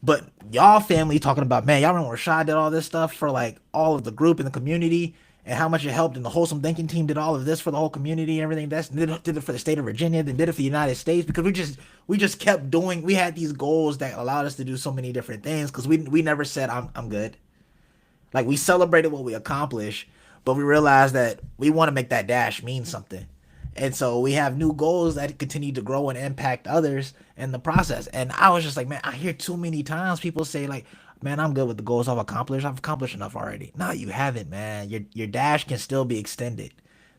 but y'all family talking about, man, y'all remember Rashad did all this stuff for like all of the group and the community and how much it helped, and the wholesome thinking team did all of this for the whole community and everything. That's did it for the state of Virginia, then did it for the United States, because we just kept doing, we had these goals that allowed us to do so many different things, because we never said I'm good. Like we celebrated what we accomplished, but we realized that we want to make that dash mean something. And so we have new goals that continue to grow and impact others in the process. And I was just like, man, I hear too many times people say like, man, I'm good with the goals I've accomplished. I've accomplished enough already. No, you haven't, man. Your dash can still be extended.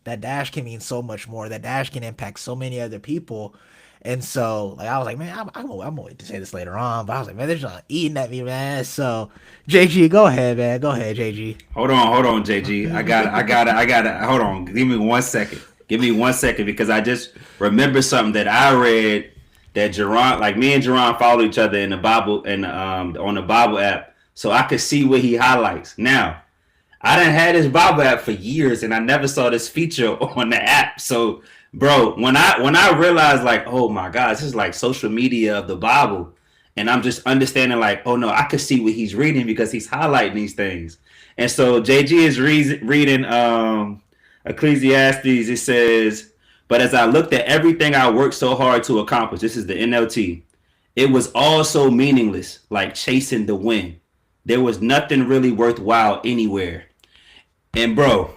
That dash can mean so much more. That dash can impact so many other people. And so, like, I was like, man, I'm gonna wait to say this later on. But I was like, man, they're just eating at me, man. So, JG, go ahead, man. Go ahead, JG. Hold on, JG. I got it. Hold on. Give me 1 second. Give me 1 second, because I just remember something that I read that Jerron, like me and Jerron follow each other in the Bible and on the Bible app, so I could see what he highlights. Now, I done had this Bible app for years, and I never saw this feature on the app. So, bro, when I realized like, oh my God, this is like social media of the Bible, and I'm just understanding like, oh no, I could see what he's reading because he's highlighting these things. And so JG is reading Ecclesiastes. It says, but as I looked at everything I worked so hard to accomplish, this is the NLT, it was all so meaningless, like chasing the wind. There was nothing really worthwhile anywhere. And bro,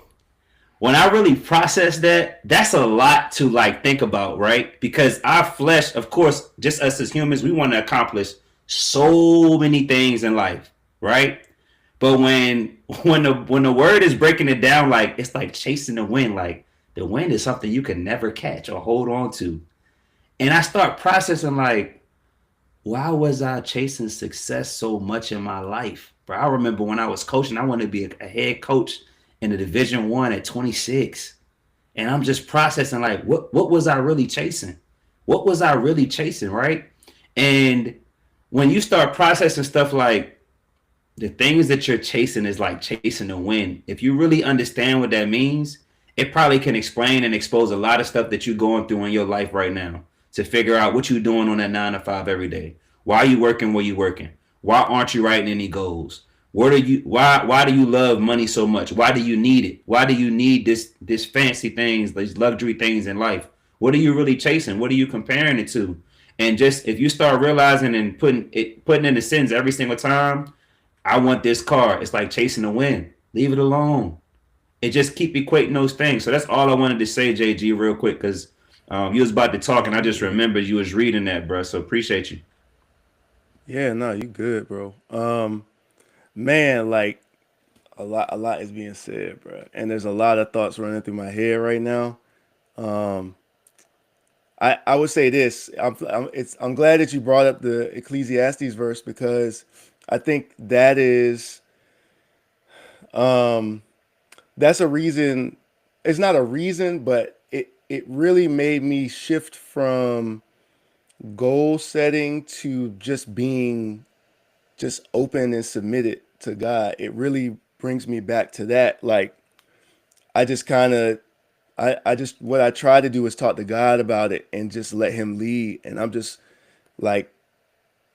when I really process that, that's a lot to like think about, right? Because our flesh, of course, just us as humans, we want to accomplish so many things in life, right? But when the word is breaking it down, like it's like chasing the wind. Like the wind is something you can never catch or hold on to. And I start processing like, why was I chasing success so much in my life? Bro, I remember when I was coaching, I wanted to be a head coach in the Division 1 at 26. And I'm just processing like what was I really chasing? What was I really chasing, right? And when you start processing stuff like the things that you're chasing is like chasing the wind. If you really understand what that means, it probably can explain and expose a lot of stuff that you're going through in your life right now to figure out what you're doing on that 9 to 5 every day. Why are you working where you working? Why aren't you writing any goals? Where do you why do you love money so much? Why do you need it? Why do you need this fancy things, these luxury things in life? What are you really chasing? What are you comparing it to? And just if you start realizing and putting in the sentence every single time, I want this car. It's like chasing the wind. Leave it alone. And just keep equating those things. So that's all I wanted to say, JG, real quick, because you was about to talk, and I just remembered you was reading that, bro. So appreciate you. Yeah, no, you good, bro. Man, like a lot is being said, bro, and there's a lot of thoughts running through my head right now. Um, I would say this. I'm glad that you brought up the Ecclesiastes verse because I think um that's a reason. It's not a reason, but it really made me shift from goal setting to just being just open and submitted to God. It really brings me back to that. Like I just kind of I just what I try to do is talk to God about it and just let him lead. And I'm just like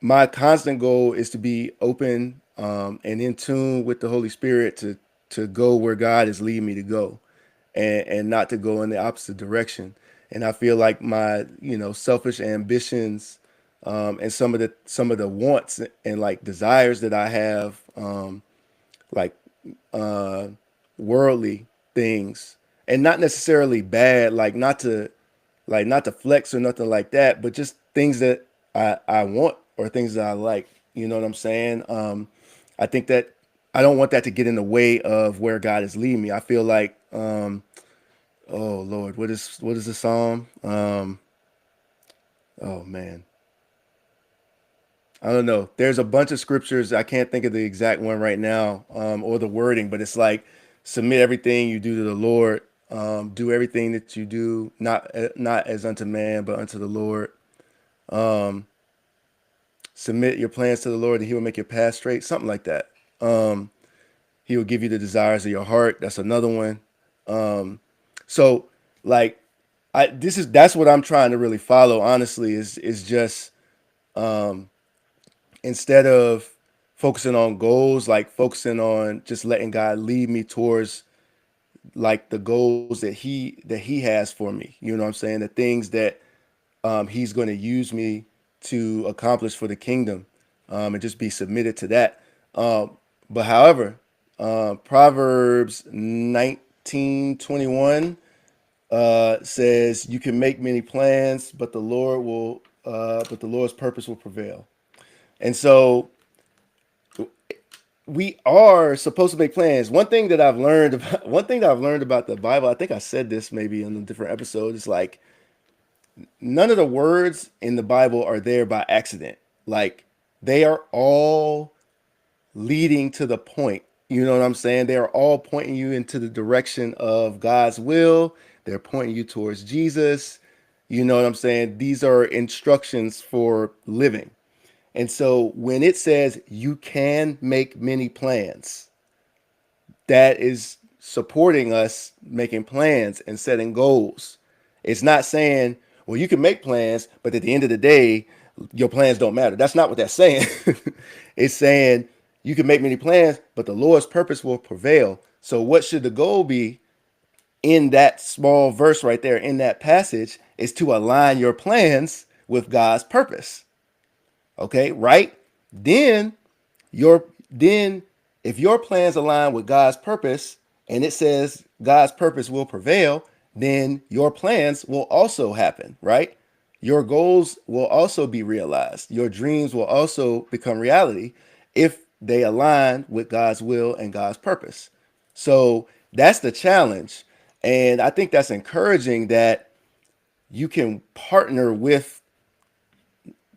my constant goal is to be open and in tune with the Holy Spirit to go where God is leading me to go and not to go in the opposite direction. And I feel like my, selfish ambitions and some of the wants and like desires that I have, like uh, worldly things, and not necessarily bad, like not to flex or nothing like that, but just things that I want or things that I like. You know what I'm saying? I think that I don't want that to get in the way of where God is leading me. I feel like, oh Lord, what is the psalm? Oh man, I don't know. There's a bunch of scriptures. I can't think of the exact one right now, or the wording, but it's like submit everything you do to the Lord. Do everything that you do, not as unto man, but unto the Lord. Um, Submit your plans to the Lord, and He will make your path straight. Something like that. He will give you the desires of your heart. That's another one. So, like, that's what I'm trying to really follow. Honestly, is just instead of focusing on goals, like focusing on just letting God lead me towards like the goals that He has for me. You know what I'm saying? The things that He's going to use me to accomplish for the kingdom, and just be submitted to that. But however, Proverbs 19:21 says, "You can make many plans, but the Lord's purpose will prevail." And so we are supposed to make plans. One thing that I've learned about the Bible, I think I said this maybe in a different episode, is like none of the words in the Bible are there by accident. Like they are all leading to the point. You know what I'm saying? They are all pointing you into the direction of God's will. They're pointing you towards Jesus. You know what I'm saying? These are instructions for living. And so when it says you can make many plans, that is supporting us making plans and setting goals. It's not saying, well, you can make plans, but at the end of the day, your plans don't matter. That's not what that's saying. It's saying you can make many plans, but the Lord's purpose will prevail. So, what should the goal be in that small verse right there in that passage is to align your plans with God's purpose. Okay, right? Then your then if your plans align with God's purpose, and it says God's purpose will prevail, then your plans will also happen, right? Your goals will also be realized. Your dreams will also become reality if they align with God's will and God's purpose. So that's the challenge. And I think that's encouraging that you can partner with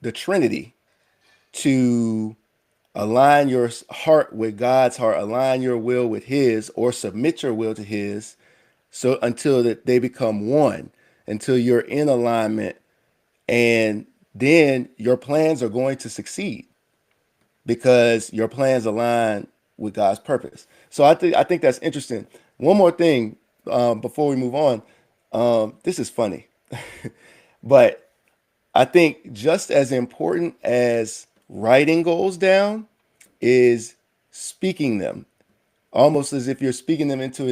the Trinity to align your heart with God's heart, align your will with His, or submit your will to His, so until that they become one, until you're in alignment, and then your plans are going to succeed because your plans align with God's purpose. So I think that's interesting. One more thing before we move on. This is funny, but I think just as important as writing goals down is speaking them, almost as if you're speaking them into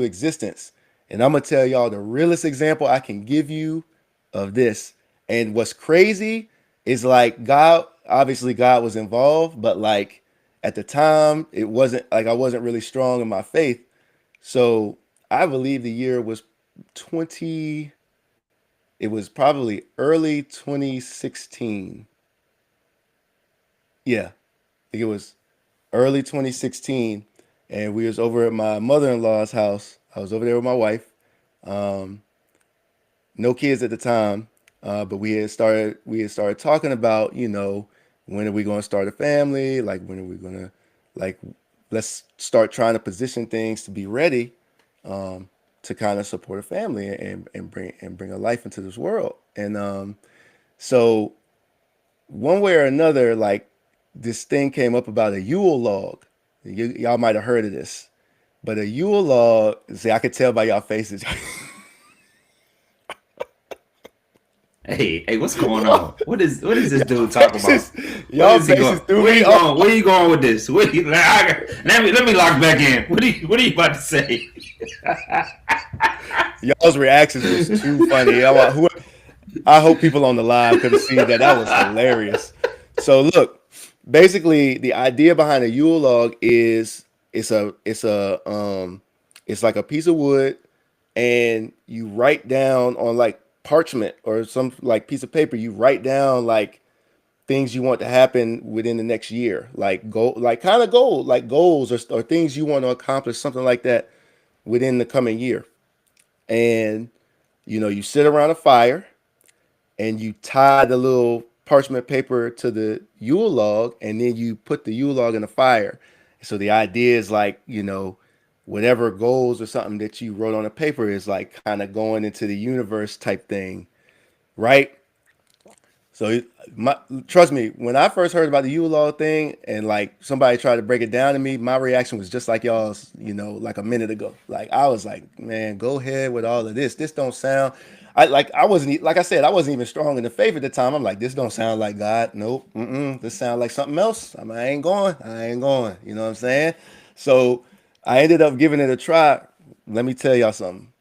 existence. And I'm gonna tell y'all the realest example I can give you of this. And what's crazy is like God, obviously God was involved, but like at the time, it wasn't like I wasn't really strong in my faith. So I believe the year was 20, it was probably early 2016. Yeah, I think it was early 2016, and we was over at my mother-in-law's house. I was over there with my wife. Um, no kids at the time, but we had started talking about, when are we going to start a family? Like, when are we going to, like, let's start trying to position things to be ready, to kind of support a family and bring a life into this world. And so one way or another, like, this thing came up about a Yule log. Y'all might have heard of this, but a Yule log. See, I could tell by y'all faces. Hey, what's going on? What is this dude y'all talking about? faces, What y'all is he faces going? threw Where me you off. going? Where you going with this? Let me lock back in. What are you about to say? Y'all's reactions was too funny. I hope people on the live could have seen that. That was hilarious. So look, basically the idea behind a Yule log is it's like a piece of wood, and you write down on like parchment or some like piece of paper, you write down like things you want to happen within the next year, like like goals or things you want to accomplish, something like that within the coming year. And you sit around a fire and you tie the little parchment paper to the Yule log, and then you put the Yule log in the fire. So the idea is like, whatever goals or something that you wrote on a paper is like kind of going into the universe type thing, right? So trust me, when I first heard about the Yule log thing and like somebody tried to break it down to me, my reaction was just like y'all's, like a minute ago. Like I was like, man, go ahead with all of this. This don't sound. I wasn't like I said, I wasn't even strong in the faith at the time. I'm like, this don't sound like God. Nope. This sounds like something else. I ain't going. I ain't going. You know what I'm saying? So I ended up giving it a try. Let me tell y'all something.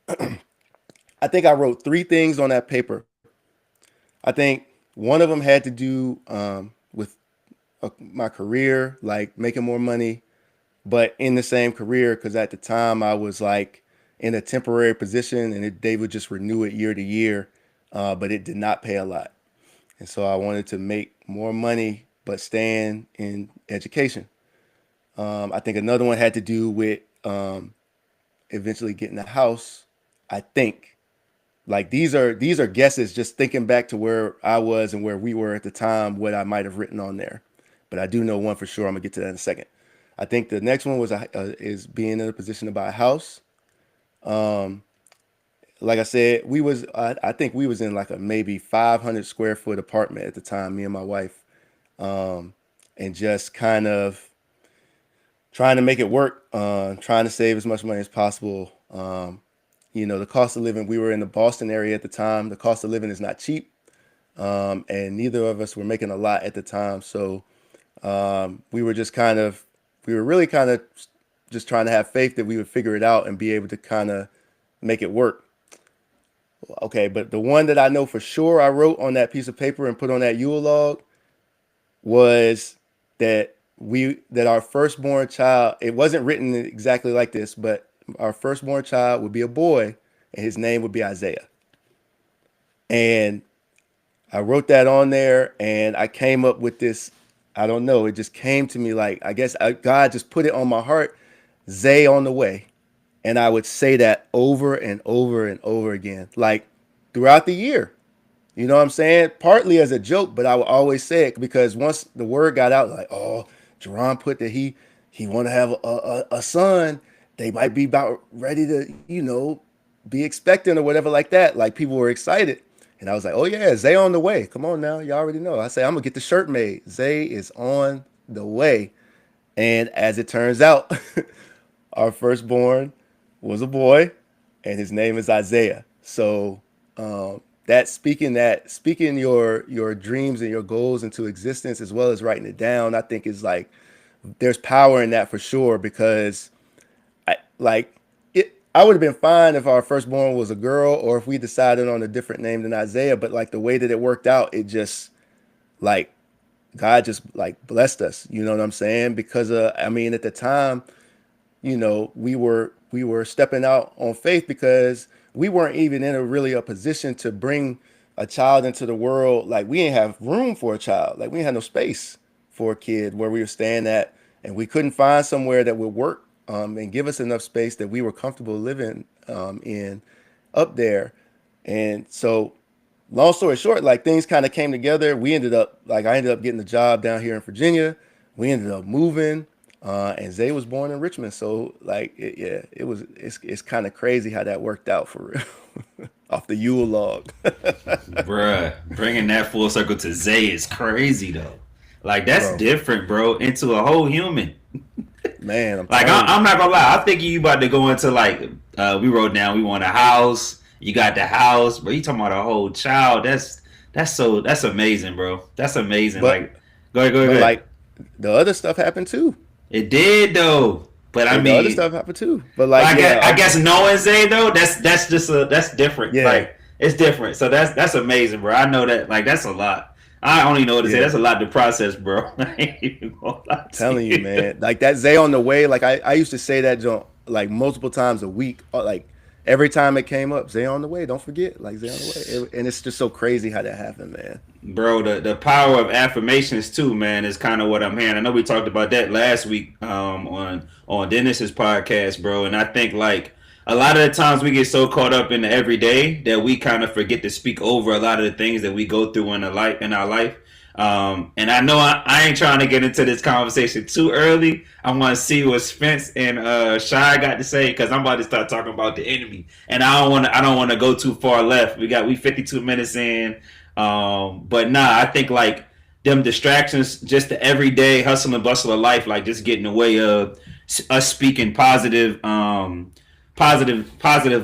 I think I wrote three things on that paper. I think one of them had to do with my career, like making more money, but in the same career, because at the time I was like in a temporary position, and they would just renew it year to year, but it did not pay a lot. And so I wanted to make more money, but staying in education. I think another one had to do with eventually getting a house. I think like these are guesses, just thinking back to where I was and where we were at the time, what I might have written on there. But I do know one for sure. I'm gonna get to that in a second. I think the next one was is being in a position to buy a house. Like I said, I think we was in like a maybe 500 square foot apartment at the time, me and my wife, and just kind of trying to make it work, trying to save as much money as possible. The cost of living, we were in the Boston area at the time. The cost of living is not cheap, and neither of us were making a lot at the time. So we were just kind of, we were really kind of just trying to have faith that we would figure it out and be able to kind of make it work. Okay, but the one that I know for sure I wrote on that piece of paper and put on that Yule log was that our firstborn child, it wasn't written exactly like this, but our firstborn child would be a boy, and his name would be Isaiah. And I wrote that on there, and I came up with this. I don't know. It just came to me like, I guess God just put it on my heart. Zay on the way. And I would say that over and over and over again, like throughout the year. You know what I'm saying? Partly as a joke, but I would always say it because once the word got out, like, oh, Jerron put that he want to have a son, they might be about ready to, be expecting or whatever like that. Like people were excited. And I was like, oh yeah, Zay on the way. Come on now. You already know. I say, I'm gonna get the shirt made. Zay is on the way. And as it turns out, our firstborn was a boy, and his name is Isaiah. So speaking your dreams and your goals into existence as well as writing it down, I think is like there's power in that for sure because like it. I would have been fine if our firstborn was a girl or if we decided on a different name than Isaiah. But like the way that it worked out, it just like God just like blessed us. You know what I'm saying? Because I mean, at the time, we were stepping out on faith because we weren't even in a position to bring a child into the world. Like we didn't have room for a child. Like we didn't have no space for a kid where we were staying at, and we couldn't find somewhere that would work and give us enough space that we were comfortable living in up there. And so, long story short, like things kind of came together. I ended up getting a job down here in Virginia. We ended up moving, and Zay was born in Richmond. So yeah, it's kind of crazy how that worked out for real, off the Yule log. Bruh, bringing that full circle to Zay is crazy though. Like that's Bro, different, bro, into a whole human. man, I'm Like telling you. I'm not gonna lie, I think you about to go into like we wrote down we want a house. You got the house, bro. You talking about a whole child? That's amazing, bro. That's amazing. But Like go ahead, go ahead, go but ahead. like the other stuff happened too. It did though, but I The other mean, stuff happened too. But but like yeah, I guess knowing Zay though, that's just that's different. yeah, Like it's different. So that's amazing, bro. I know that like that's a lot. I only know what to say. yeah. That's a lot to process, bro. I ain't even gonna lie to Telling you, you. man. Like that Zay on the way. Like I used to say that joint like multiple times a week. Like every time it came up, Zay on the way. Don't forget, like Zay on the way. And it's just so crazy how that happened, man. Bro, the power of affirmations too, man, is kind of what I'm hearing. I know we talked about that last week on Dennis's podcast, bro, and I think like a lot of the times we get so caught up in the everyday that we kind of forget to speak over a lot of the things that we go through in our life. And I know I ain't trying to get into this conversation too early. I want to see what Spence and Shy got to say because I'm about to start talking about the enemy, and I don't want to go too far left. We 52 minutes in, but nah, I think like them distractions, just the everyday hustle and bustle of life, like just getting in the way of us speaking positive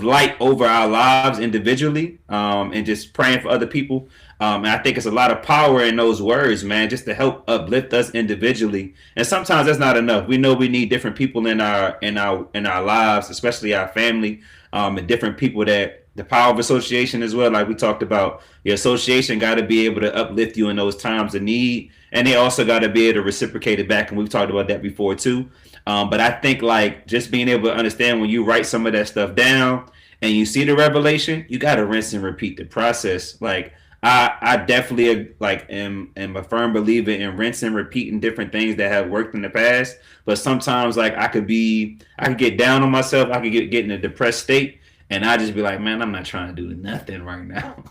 light over our lives individually, and just praying for other people. And I think it's a lot of power in those words, man, just to help uplift us individually. And sometimes that's not enough. We know we need different people in our lives, especially our family, and different people that the power of association as well. Like we talked about, your association got to be able to uplift you in those times of need, and they also got to be able to reciprocate it back. And we've talked about that before too. But I think like just being able to understand when you write some of that stuff down and you see the revelation, you got to rinse and repeat the process. Like I definitely like am a firm believer in rinse and repeating different things that have worked in the past. But sometimes like I could get down on myself. I could get in a depressed state, and I just be like, man, I'm not trying to do nothing right now.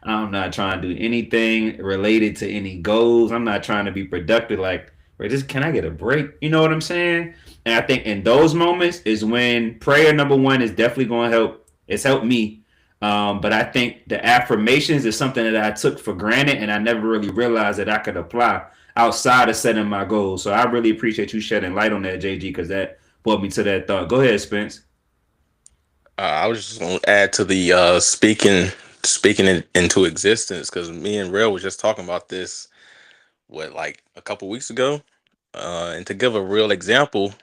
I'm not trying to do anything related to any goals. I'm not trying to be productive. Like, wait, just can I get a break? You know what I'm saying? And I think in those moments is when prayer number one is definitely going to help. It's helped me. But I think the affirmations is something that I took for granted, and I never really realized that I could apply outside of setting my goals. So I really appreciate you shedding light on that, JG, because that brought me to that thought. Go ahead, Spence. I was just going to add to the speaking it into existence because me and Rail was just talking about this like a couple weeks ago. And to give a real example,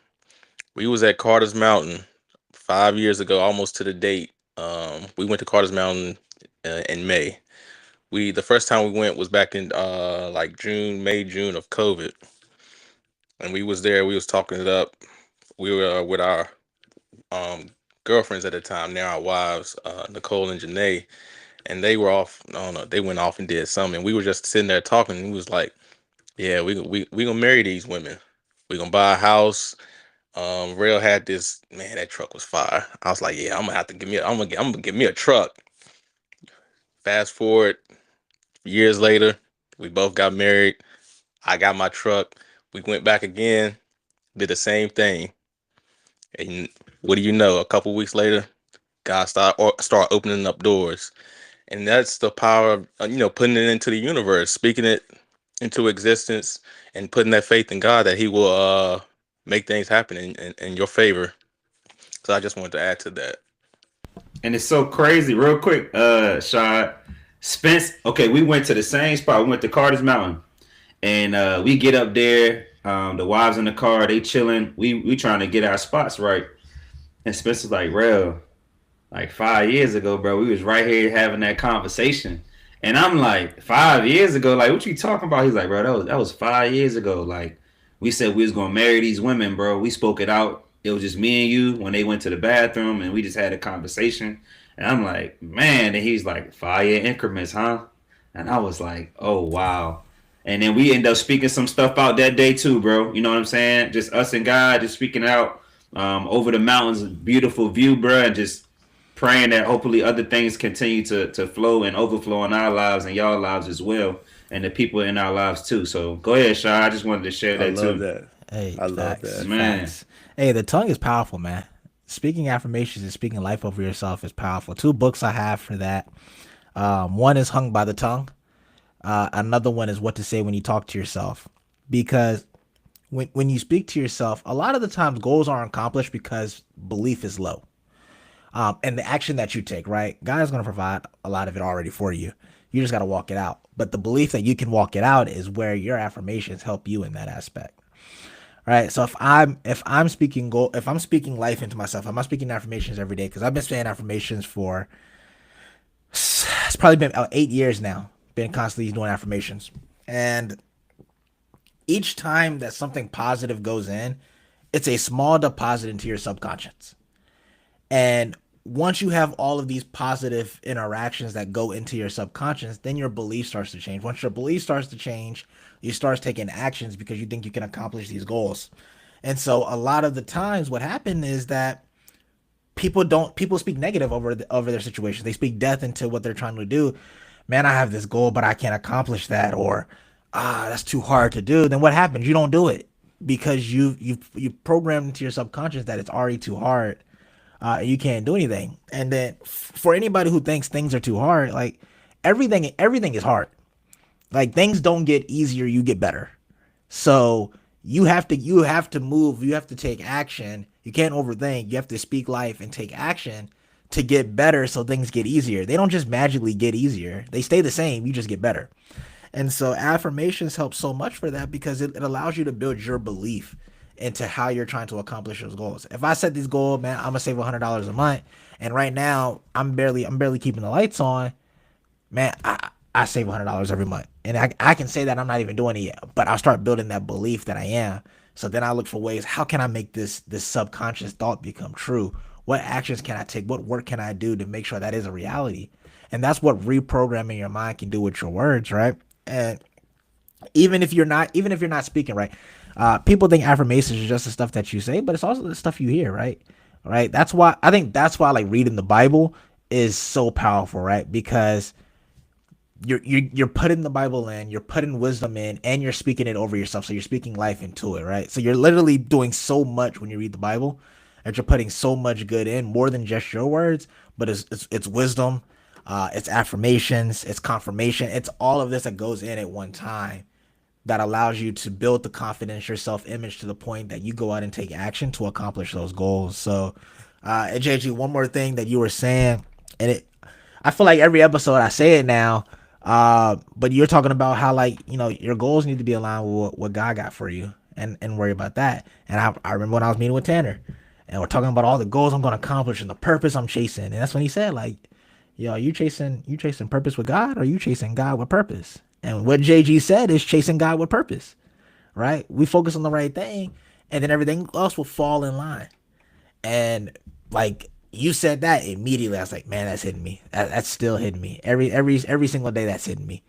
we was at Carter's Mountain 5 years ago, almost to the date. We went to Carter's Mountain in May. The first time we went was back in like June, May, June of COVID. and we was there. We was talking it up. We were with our um girlfriends at the time, now our wives, Nicole and Janae, and they were off. I don't know, they went off and did something. We were just sitting there talking. And we was like, "Yeah, we gonna marry these women. We gonna buy a house." Rail had this man. That truck was fire. I was like, "Yeah, I'm gonna have to give me. I'm gonna give me a truck." Fast forward years later, we both got married. I got my truck. We went back again, did the same thing, and what do you know? A couple weeks later, God start opening up doors, and that's the power of putting it into the universe, speaking it into existence, and putting that faith in God that He will make things happen in your favor. So I just wanted to add to that. And it's so crazy. Real quick, Shad, Spence. Okay, we went to the same spot. We went to Carter's Mountain, and we get up there. The wives in the car, they chilling. We trying to get our spots right. And Spencer's like, "Real, like 5 years ago, bro, we was right here having that conversation." And I'm like, 5 years ago, like, what you talking about? He's like, bro, that was 5 years ago. Like, we said we was gonna marry these women, bro. We spoke it out. It was just me and you when they went to the bathroom, and we just had a conversation. And I'm like, man. And he's like, 5 year increments, huh? And I was like, oh wow. And then we end up speaking some stuff out that day too, bro. You know what I'm saying? Just us and God, just speaking out over the mountains, beautiful view, bro, and just praying that hopefully other things continue to flow and overflow in our lives and y'all lives as well, and the people in our lives too. So go ahead, Shaw. I just wanted to share I that love too. that. Hey, I love facts, that. Man. facts. Hey, the tongue is powerful, man. Speaking affirmations and speaking life over yourself is powerful. Two books I have for that. One is Hung by the Tongue. Another one is What to Say When You Talk to Yourself. Because when you speak to yourself, a lot of the times goals aren't accomplished because belief is low. And the action that you take, right? God is going to provide a lot of it already for you. You just got to walk it out. But the belief that you can walk it out is where your affirmations help you in that aspect. Right. So if I'm speaking life into myself, I'm not speaking affirmations every day because I've been saying affirmations for it's probably been 8 years now. Been constantly doing affirmations, and each time that something positive goes in, it's a small deposit into your subconscious. And once you have all of these positive interactions that go into your subconscious, then your belief starts to change. Once your belief starts to change, you start taking actions because you think you can accomplish these goals. And so a lot of the times what happened is that people speak negative over their situations. They speak death into what they're trying to do. Man, I have this goal, but I can't accomplish that, or that's too hard to do. Then what happens? You don't do it because you programmed into your subconscious that it's already too hard. You can't do anything. And then for anybody who thinks things are too hard, like everything is hard. Like things don't get easier, you get better. So you have to move, you have to take action. You can't overthink. You have to speak life and take action to get better so things get easier. They don't just magically get easier. They stay the same, you just get better. And so affirmations help so much for that because it allows you to build your belief into how you're trying to accomplish those goals. If I set this goal, man, I'm gonna save $100 a month, and right now I'm barely keeping the lights on, man, I save $100 every month, and I can say that I'm not even doing it yet, but I'll start building that belief that I am. So then I look for ways, how can I make this subconscious thought become true? What actions can I take? What work can I do to make sure that is a reality? And that's what reprogramming your mind can do with your words, right? And even if you're not speaking right, people think affirmations are just the stuff that you say, but it's also the stuff you hear, right? Right. That's why like reading the Bible is so powerful, right? Because you're putting the Bible in, you're putting wisdom in, and you're speaking it over yourself. So you're speaking life into it, right? So you're literally doing so much when you read the Bible that you're putting so much good in, more than just your words, but it's wisdom, it's affirmations, it's confirmation, it's all of this that goes in at one time that allows you to build the confidence, your self-image to the point that you go out and take action to accomplish those goals. So, and JG, one more thing that you were saying, and I feel like every episode I say it now, but you're talking about how like, your goals need to be aligned with what God got for you and worry about that. And I remember when I was meeting with Tanner and we're talking about all the goals I'm going to accomplish and the purpose I'm chasing. And that's when he said like, you chasing purpose with God, or you chasing God with purpose? And what JG said is chasing God with purpose, right? We focus on the right thing, and then everything else will fall in line. And like you said that immediately, I was like, man, that's hitting me. That's still hitting me. Every single day, that's hitting me.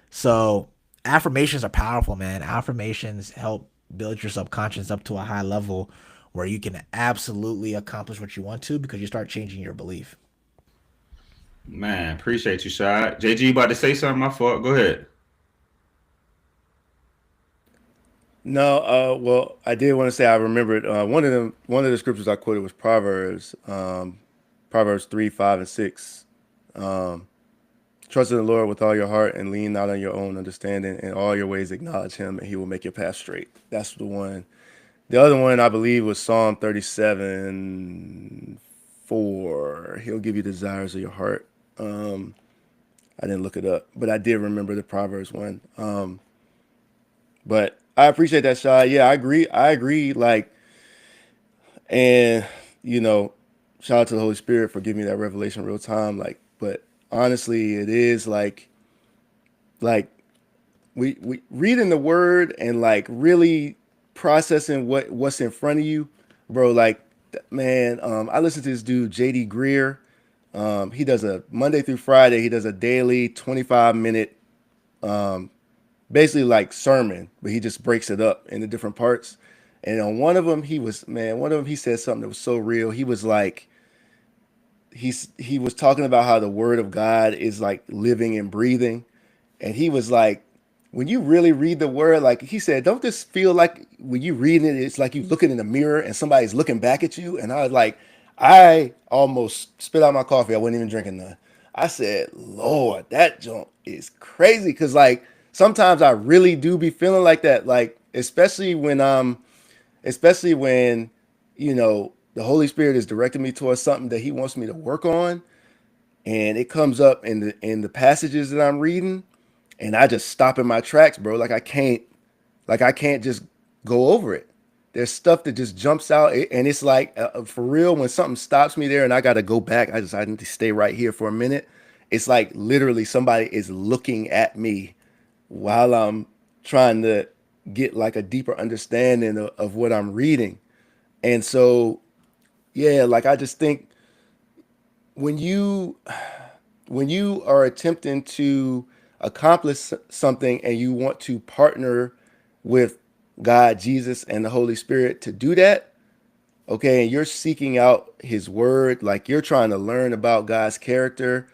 So affirmations are powerful, man. Affirmations help build your subconscious up to a high level where you can absolutely accomplish what you want to because you start changing your belief. Man, appreciate you, Shad. JG, you about to say something? My fault. Go ahead. No, well, I did want to say I remembered one of them. One of the scriptures I quoted was Proverbs, Proverbs 3, 5, and 6. Um, Trust in the Lord with all your heart and lean not on your own understanding. In all your ways acknowledge Him, and He will make your path straight. That's the one. The other one I believe was Psalm 37, 4. He'll give you the desires of your heart. I didn't look it up, but I did remember the Proverbs one. But I appreciate that shot. Yeah, I agree. I agree. Like, and you know, shout out to the Holy Spirit for giving me that revelation real time. Like, but honestly, it is like we reading the word and like really processing what's in front of you, bro. Like, man, I listen to this dude JD Greer. He does a Monday through Friday. He does a daily 25 minute, basically like sermon, but he just breaks it up into different parts. And on one of them, one of them he said something that was so real. He was like, he was talking about how the word of God is like living and breathing, and he was like, when you really read the word, like he said, don't this feel like when you reading it, it's like you looking in the mirror and somebody's looking back at you. And I was like, I almost spit out my coffee. I wasn't even drinking none. I said, Lord, that junk is crazy. Cause like sometimes I really do be feeling like that. Like, especially when, the Holy Spirit is directing me towards something that he wants me to work on. And it comes up in the passages that I'm reading, and I just stop in my tracks, bro. Like I can't just go over it. There's stuff that just jumps out, and it's like for real. When something stops me there, and I got to go back, I need to stay right here for a minute. It's like literally somebody is looking at me while I'm trying to get like a deeper understanding of what I'm reading. And so, yeah, like I just think when you when you are attempting to accomplish something and you want to partner with God, Jesus, and the Holy Spirit to do that, okay, and you're seeking out His Word, like you're trying to learn about God's character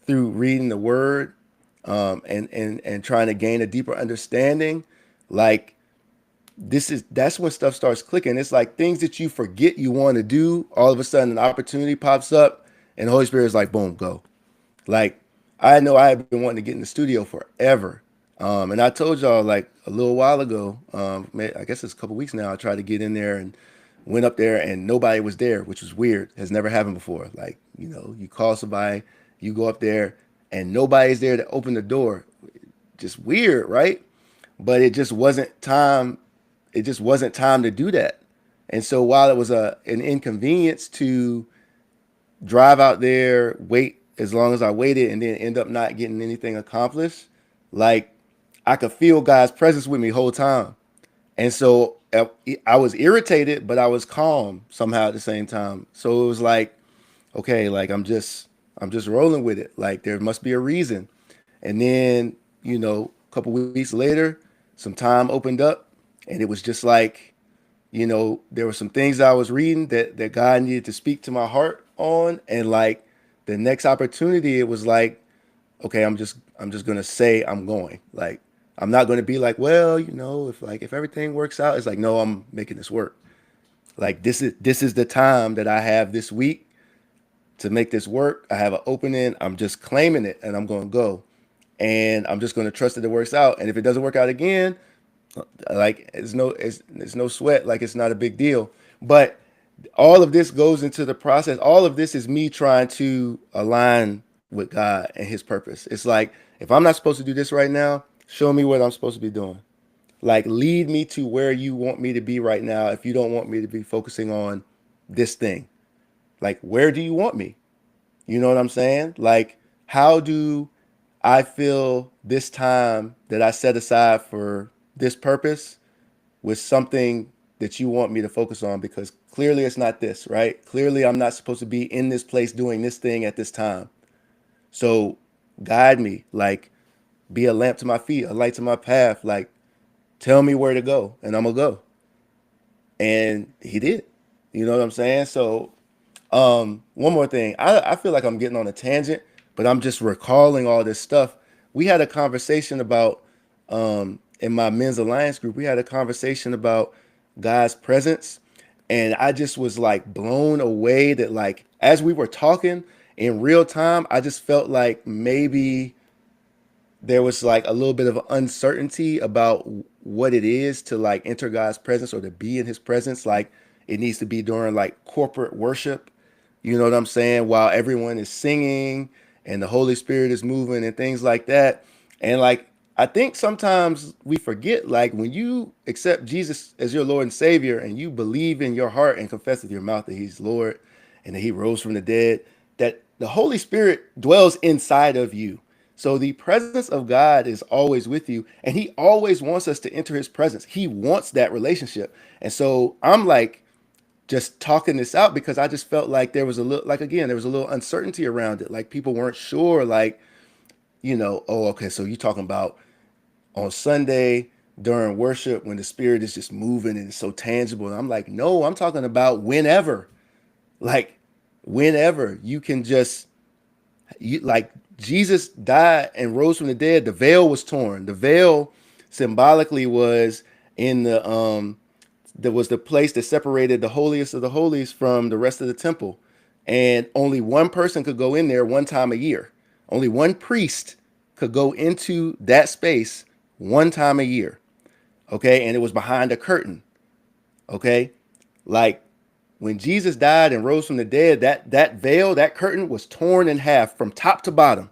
through reading the Word, and trying to gain a deeper understanding, like that's when stuff starts clicking. It's like things that you forget you want to do, all of a sudden an opportunity pops up, and the Holy Spirit is like, boom, go. Like, I know I have been wanting to get in the studio forever. And I told y'all like a little while ago, I guess it's a couple weeks now, I tried to get in there and went up there and nobody was there, which was weird. Has never happened before. Like, you call somebody, you go up there and nobody's there to open the door. Just weird, right? But it just wasn't time. It just wasn't time to do that. And so while it was an inconvenience to drive out there, wait as long as I waited, and then end up not getting anything accomplished, like I could feel God's presence with me the whole time. And so I was irritated, but I was calm somehow at the same time. So it was like, okay, like I'm just rolling with it. Like there must be a reason. And then, a couple weeks later, some time opened up, and it was just like, there were some things I was reading that God needed to speak to my heart on, and like the next opportunity, it was like, okay, I'm just gonna say I'm going. Like I'm not gonna be like, well, if everything works out, it's like, no, I'm making this work. Like this is the time that I have this week to make this work. I have an opening. I'm just claiming it, and I'm gonna go, and I'm just gonna trust that it works out. And if it doesn't work out again, like it's no sweat. Like it's not a big deal. But all of this goes into the process. All of this is me trying to align with God and His purpose. It's like, if I'm not supposed to do this right now, show me what I'm supposed to be doing. Like, lead me to where you want me to be right now. If you don't want me to be focusing on this thing, like, where do you want me? You know what I'm saying? Like, how do I feel this time that I set aside for this purpose? with something that you want me to focus on, because clearly it's not this, right? Clearly I'm not supposed to be in this place doing this thing at this time. So guide me, like be a lamp to my feet, a light to my path, like tell me where to go and I'm gonna go. And he did. You know what I'm saying? So one more thing. I feel like I'm getting on a tangent, but I'm just recalling all this stuff. We had a conversation about in my men's alliance group, we had a conversation about God's presence. And I just was like blown away that like as we were talking in real time, I just felt like maybe there was like a little bit of uncertainty about what it is to like enter God's presence or to be in his presence. Like it needs to be during like corporate worship. You know what I'm saying? While everyone is singing and the Holy Spirit is moving and things like that. And like, I think sometimes we forget, like when you accept Jesus as your Lord and Savior and you believe in your heart and confess with your mouth that he's Lord and that he rose from the dead, that the Holy Spirit dwells inside of you. So the presence of God is always with you, and he always wants us to enter his presence. He wants that relationship. And so I'm like just talking this out because I just felt like there was a little, like again, there was a little uncertainty around it. Like people weren't sure, like, oh, okay, so you're talking about on Sunday during worship when the spirit is just moving and it's so tangible. And I'm like, no, I'm talking about whenever, like whenever you can just you like Jesus died and rose from the dead, the veil was torn. The veil symbolically was in the there was the place that separated the holiest of the holies from the rest of the temple. And only one person could go in there one time a year. Only one priest could go into that space one time a year. Okay. And it was behind a curtain. Okay. Like when Jesus died and rose from the dead, that veil, that curtain was torn in half from top to bottom,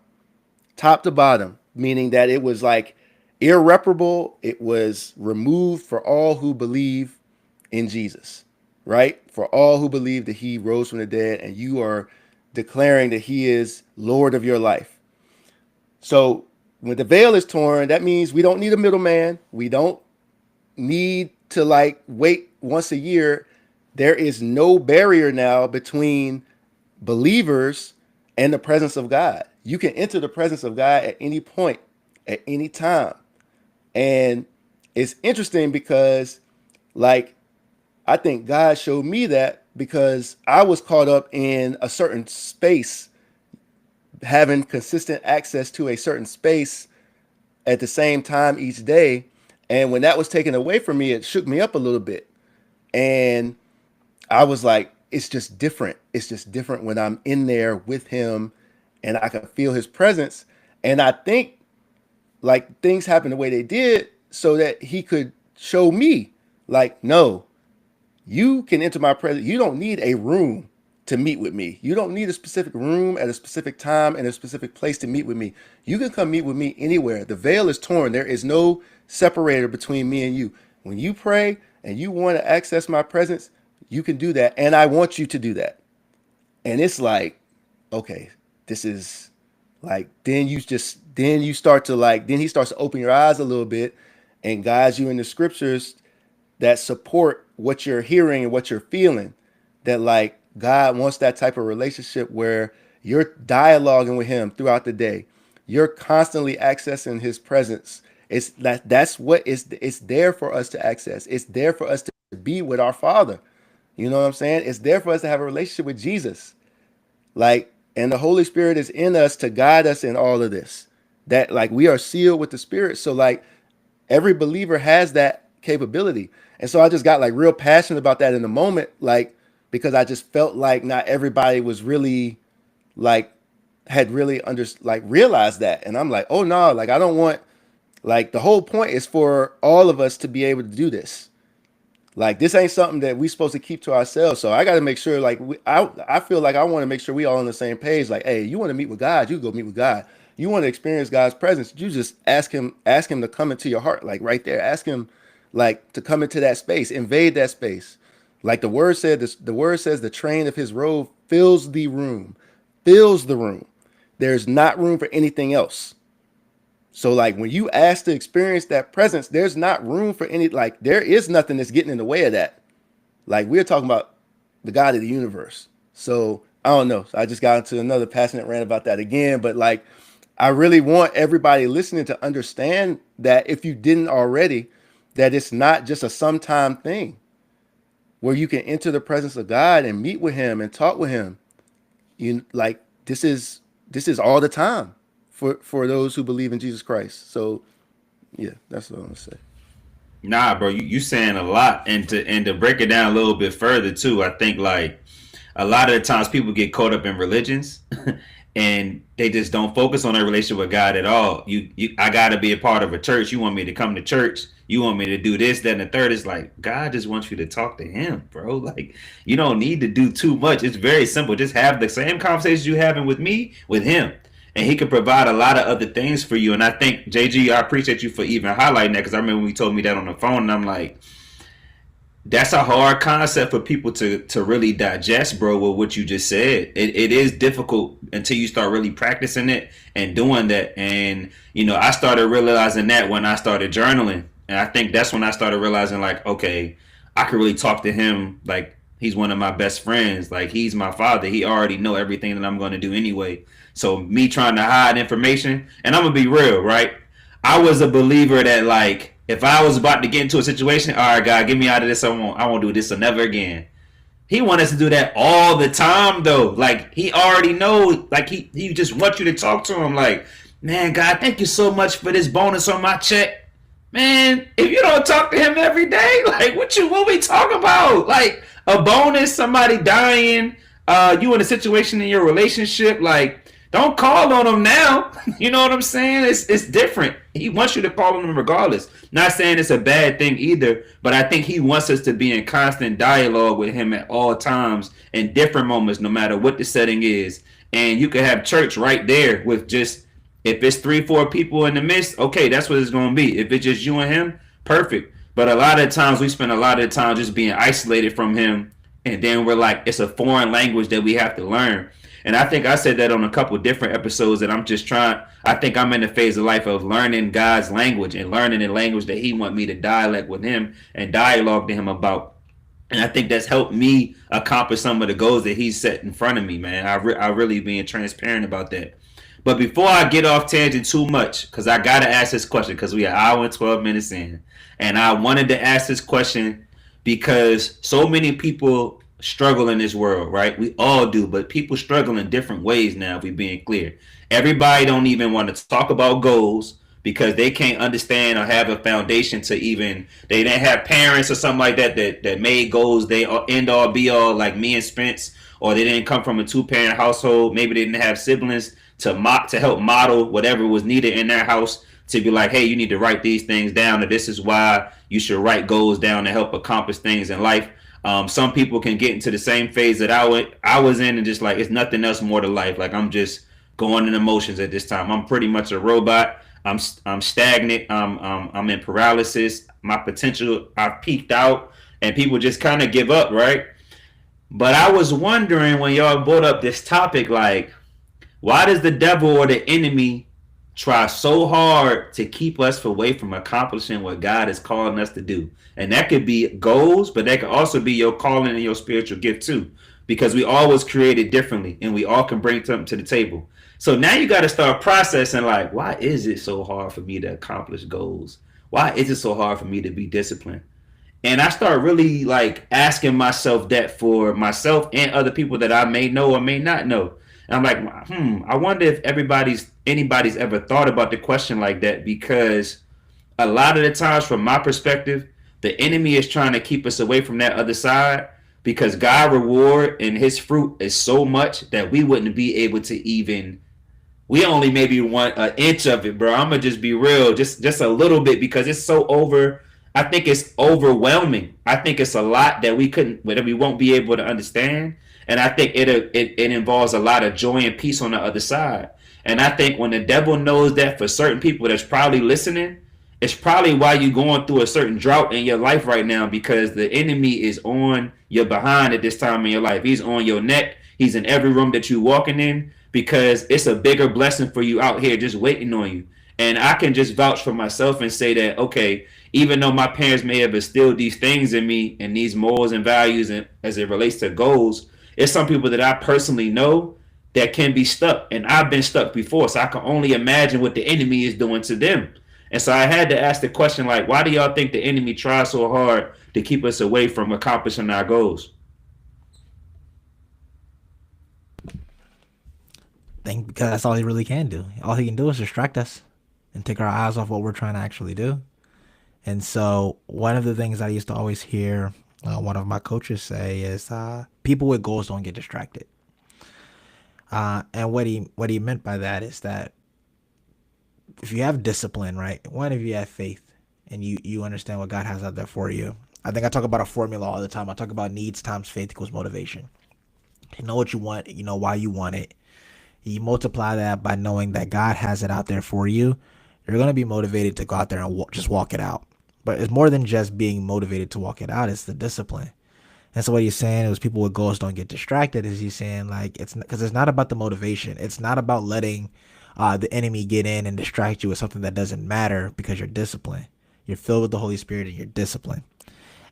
meaning that it was like irreparable. It was removed for all who believe in Jesus, right? For all who believe that he rose from the dead and you are declaring that he is Lord of your life. So when the veil is torn, that means we don't need a middleman. We don't need to like wait once a year. There is no barrier now between believers and the presence of God. You can enter the presence of God at any point, at any time. And it's interesting because, like, I think God showed me that because I was caught up in a certain space, having consistent access to a certain space at the same time each day. And when that was taken away from me, it shook me up a little bit. And I was like, it's just different. It's just different when I'm in there with him and I can feel his presence. And I think like things happened the way they did so that he could show me like, no, you can enter my presence. You don't need a room to meet with me. You don't need a specific room at a specific time and a specific place to meet with me. You can come meet with me anywhere. The veil is torn. There is no separator between me and you. When you pray and you want to access my presence, you can do that. And I want you to do that. And it's like, okay, this is like, then you start to like, then he starts to open your eyes a little bit and guides you in the scriptures that support what you're hearing and what you're feeling. That like God wants that type of relationship where you're dialoguing with him throughout the day. You're constantly accessing his presence. That's what it's there for us to access. It's there for us to be with our Father. You know what I'm saying? It's there for us to have a relationship with Jesus. Like, and the Holy Spirit is in us to guide us in all of this. That like we are sealed with the Spirit. So like every believer has that capability. And so I just got like real passionate about that in the moment, like because I just felt like not everybody was really like had really realized that. And I'm like, oh no, like I don't want, like the whole point is for all of us to be able to do this. Like this ain't something that we supposed to keep to ourselves. So I got to make sure, like I feel like I want to make sure we all on the same page. Like, hey, you want to meet with God, you go meet with God. You want to experience God's presence, you just ask him to come into your heart, like right there. Ask him, like to come into that space, invade that space. Like the word said, the word says the train of his robe fills the room, fills the room. There's not room for anything else. So like when you ask to experience that presence, there's not room for any, like there is nothing that's getting in the way of that. Like we're talking about the God of the universe. So I don't know. I just got into another passionate rant about that again. But like I really want everybody listening to understand that if you didn't already, that it's not just a sometime thing where you can enter the presence of God and meet with him and talk with him. You like this is all the time for those who believe in Jesus Christ. So yeah, that's what I'm gonna say. Nah, bro, you saying a lot, and to break it down a little bit further too. I think like a lot of the times people get caught up in religions, and they just don't focus on their relationship with God at all. I got to be a part of a church. You want me to come to church? You want me to do this, that, and the third? Is like God just wants you to talk to Him, bro. Like you don't need to do too much. It's very simple. Just have the same conversations you having with me with Him, and He can provide a lot of other things for you. And I think JG, I appreciate you for even highlighting that, because I remember when you told me that on the phone, and I'm like, that's a hard concept for people to really digest, bro, with what you just said. It is difficult until you start really practicing it and doing that. And, I started realizing that when I started journaling. And I think that's when I started realizing, like, okay, I could really talk to him like he's one of my best friends. Like, he's my father. He already know everything that I'm going to do anyway. So me trying to hide information, and I'm going to be real, right? I was a believer that, like, if I was about to get into a situation, all right, God, get me out of this. I won't do this or never again. He wants us to do that all the time, though. Like, he already knows. Like, he just wants you to talk to him. Like, man, God, thank you so much for this bonus on my check. Man, if you don't talk to him every day, like, what we talk about? Like, a bonus, somebody dying, you in a situation in your relationship, like, don't call on him now. You know what I'm saying? It's different. He wants you to call on him regardless. Not saying it's a bad thing either, but I think he wants us to be in constant dialogue with him at all times in different moments, no matter what the setting is. And you can have church right there with just, if it's 3-4 people in the midst, okay, that's what it's going to be. If it's just you and him, perfect. But a lot of times we spend a lot of the time just being isolated from him, and then we're like, it's a foreign language that we have to learn. And I think I said that on a couple different episodes, that I'm just trying, I think I'm in the phase of life of learning God's language and learning the language that he wants me to dialect with him and dialogue to him about. And I think that's helped me accomplish some of the goals that he's set in front of me, man. I really being transparent about that. But before I get off tangent too much, because I got to ask this question, because we are 1 hour and 12 minutes in. And I wanted to ask this question because so many people struggle in this world, right? We all do, but people struggle in different ways now, if we're being clear. Everybody don't even want to talk about goals because they can't understand or have a foundation to even, they didn't have parents or something like that made goals they end all be all, like me and Spence, or they didn't come from a 2-parent household. Maybe they didn't have siblings to help model whatever was needed in their house, to be like, hey, you need to write these things down, or this is why you should write goals down to help accomplish things in life. Some people can get into the same phase that I was in, and just like, it's nothing else more to life. Like, I'm just going in emotions at this time. I'm pretty much a robot. I'm stagnant. I'm in paralysis. My potential, I've peaked out, and people just kind of give up, right? But I was wondering, when y'all brought up this topic, like, why does the devil or the enemy try so hard to keep us away from accomplishing what God is calling us to do? And that could be goals, but that could also be your calling and your spiritual gift too, because we all was created differently, and we all can bring something to the table. So now you got to start processing, like, why is it so hard for me to accomplish goals? Why is it so hard for me to be disciplined? And I start really like asking myself that for myself and other people that I may know or may not know. And I'm like, I wonder if anybody's ever thought about the question like that, because a lot of the times, from my perspective, the enemy is trying to keep us away from that other side, because God's reward and his fruit is so much that we wouldn't be able to even, we only maybe want an inch of it, bro. I'm going to just be real, just a little bit, because it's so I think it's overwhelming. I think it's a lot that we won't be able to understand. And I think it involves a lot of joy and peace on the other side. And I think when the devil knows that, for certain people that's probably listening, it's probably why you're going through a certain drought in your life right now, because the enemy is on your behind at this time in your life. He's on your neck. He's in every room that you're walking in, because it's a bigger blessing for you out here just waiting on you. And I can just vouch for myself and say that, okay, even though my parents may have instilled these things in me and these morals and values and as it relates to goals, it's some people that I personally know that can be stuck. And I've been stuck before. So I can only imagine what the enemy is doing to them. And so I had to ask the question, like, why do y'all think the enemy tries so hard to keep us away from accomplishing our goals? Think because that's all he really can do. All he can do is distract us and take our eyes off what we're trying to actually do. And so, one of the things I used to always hear one of my coaches say is, people with goals don't get distracted. And what he meant by that is that if you have discipline, right? One, if you have faith and you understand what God has out there for you. I think I talk about a formula all the time. I talk about needs times faith equals motivation. You know what you want, you know why you want it. You multiply that by knowing that God has it out there for you. You're going to be motivated to go out there and just walk it out. But it's more than just being motivated to walk it out. It's the discipline. And so what he's saying is people with goals don't get distracted. Is he's saying like it's because it's not about the motivation. It's not about letting the enemy get in and distract you with something that doesn't matter because you're disciplined. You're filled with the Holy Spirit and you're disciplined.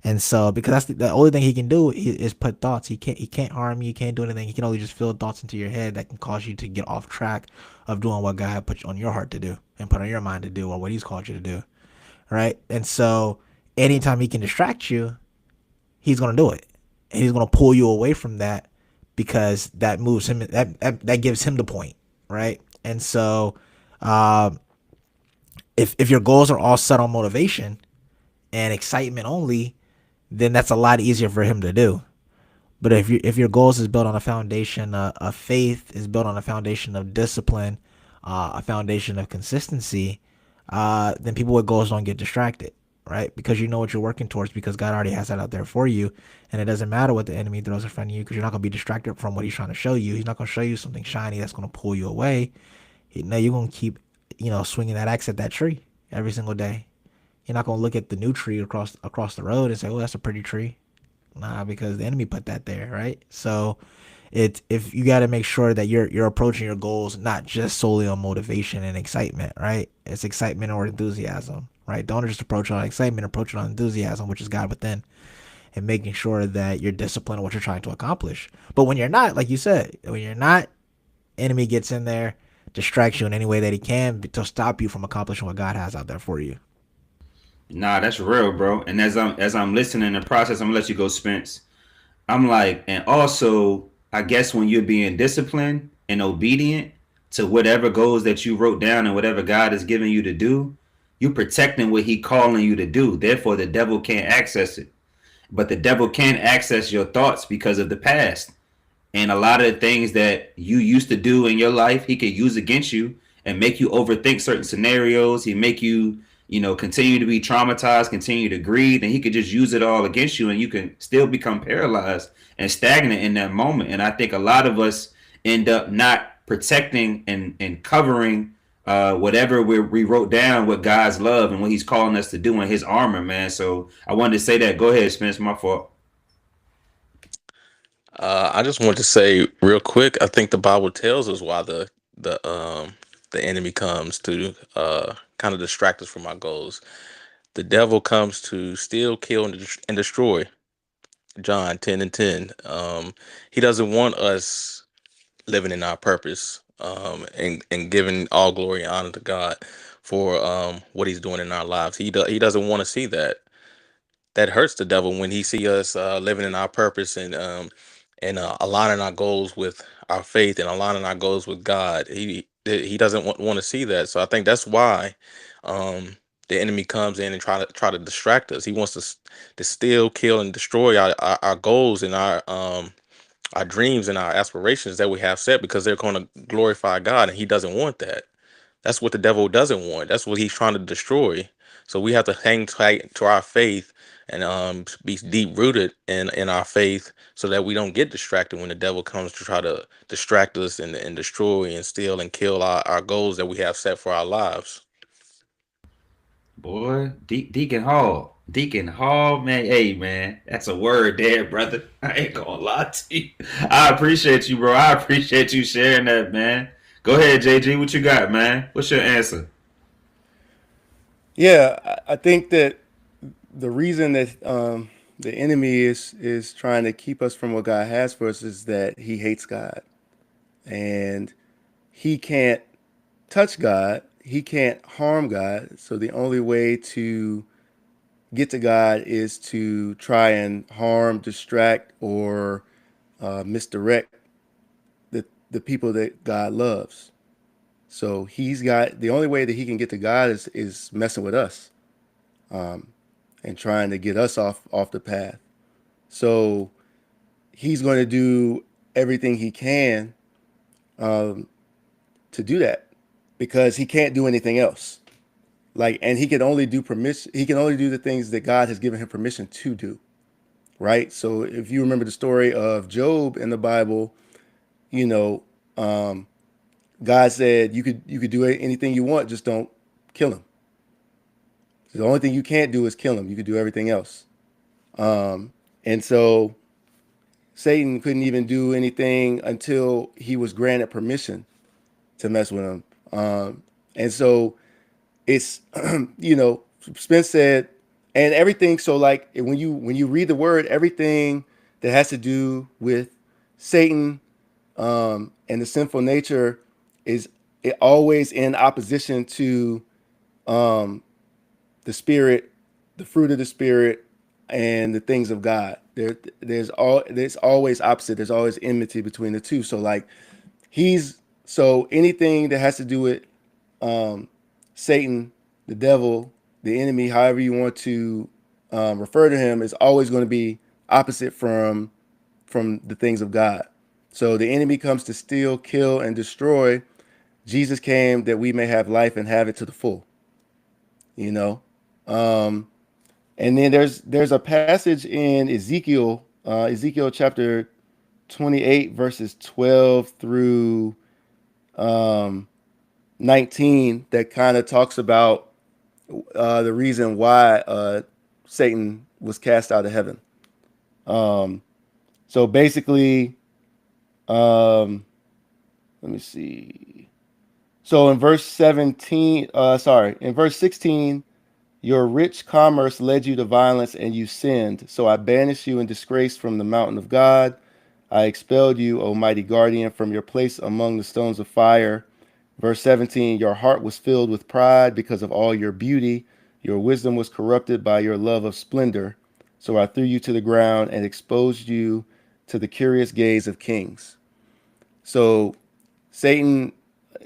And so, because that's the only thing he can do is put thoughts. He can't harm you. He can't do anything. He can only just fill thoughts into your head that can cause you to get off track of doing what God put on your heart to do and put on your mind to do or what He's called you to do, right? And so, anytime he can distract you, he's gonna do it, and he's gonna pull you away from that because that moves him. That gives him the point, right? And so, if your goals are all set on motivation and excitement only, then that's a lot easier for him to do. But if your goals is built on a foundation of faith, is built on a foundation of discipline, a foundation of consistency, then people with goals don't get distracted, right? Because you know what you're working towards because God already has that out there for you. And it doesn't matter what the enemy throws in front of you because you're not going to be distracted from what he's trying to show you. He's not going to show you something shiny that's going to pull you away. No, you're going to keep, swinging that axe at that tree every single day. You're not gonna look at the new tree across the road and say, "Oh, that's a pretty tree." Nah, because the enemy put that there, right? So, if you got to make sure that you're approaching your goals not just solely on motivation and excitement, right? It's excitement or enthusiasm, right? Don't just approach it on excitement, approach it on enthusiasm, which is God within, and making sure that you're disciplined in what you're trying to accomplish. But when you're not, like you said, when you're not, enemy gets in there, distracts you in any way that he can to stop you from accomplishing what God has out there for you. Nah, that's real, bro. And as I'm listening in the process, I'm gonna let you go, Spence. I'm like, and also, I guess when you're being disciplined and obedient to whatever goals that you wrote down and whatever God is giving you to do, you're protecting what He calling you to do. Therefore, the devil can't access it. But the devil can access your thoughts because of the past. And a lot of the things that you used to do in your life, he could use against you and make you overthink certain scenarios. He make you, continue to be traumatized, continue to grieve, and he could just use it all against you, and you can still become paralyzed and stagnant in that moment. And I think a lot of us end up not protecting and covering whatever we wrote down with God's love and what He's calling us to do in His armor, man. So I wanted to say that. Go ahead, Spence. My fault. I just want to say real quick. I think the Bible tells us why the enemy comes to kind of distract us from our goals. The devil comes to steal, kill, and destroy. John 10:10. He doesn't want us living in our purpose, and giving all glory and honor to God for what He's doing in our lives. He doesn't want to see that. That hurts the devil when he see us living in our purpose and aligning our goals with our faith and aligning our goals with God. He doesn't want to see that. So I think that's why the enemy comes in and try to distract us. He wants to steal, kill, and destroy our goals and our dreams and our aspirations that we have set because they're going to glorify God, and He doesn't want that. That's what the devil doesn't want. That's what he's trying to destroy. So we have to hang tight to our faith and be deep rooted in our faith so that we don't get distracted when the devil comes to try to distract us and destroy and steal and kill our goals that we have set for our lives. Boy, Deacon Hall, man. Hey, man, that's a word there, brother. I ain't gonna lie to you. I appreciate you, bro. I appreciate you sharing that, man. Go ahead, JG. What you got, man? What's your answer? Yeah, I think that the reason that the enemy is trying to keep us from what God has for us is that he hates God, and he can't touch God. He can't harm God. So the only way to get to God is to try and harm, distract, or misdirect the people that God loves. So he's got the only way that he can get to God is messing with us and trying to get us off the path. So he's going to do everything he can to do that because he can't do anything else. Like, and he can only do permission. He can only do the things that God has given him permission to do. Right. So if you remember the story of Job in the Bible, you know, God said you could do anything you want, just don't kill him. So the only thing you can't do is kill him. You could do everything else. And so Satan couldn't even do anything until he was granted permission to mess with him. And so it's you know, Spence said, and everything. So like when you read the word, everything that has to do with Satan and the sinful nature is it always in opposition to the spirit, the fruit of the spirit, and the things of God. There's always opposite. There's always enmity between the two. So like so anything that has to do with Satan, the devil, the enemy, however you want to refer to him, is always going to be opposite from the things of God. So the enemy comes to steal, kill, and destroy. Jesus came that we may have life and have it to the full. You know, and then there's a passage in Ezekiel, Ezekiel chapter 28, verses 12 through 19, that kind of talks about the reason why Satan was cast out of heaven. So basically, let me see. So in verse 17, in verse 16, your rich commerce led you to violence and you sinned. So I banished you in disgrace from the mountain of God. I expelled you, O mighty guardian, from your place among the stones of fire. Verse 17, your heart was filled with pride because of all your beauty. Your wisdom was corrupted by your love of splendor. So I threw you to the ground and exposed you to the curious gaze of kings. So Satan,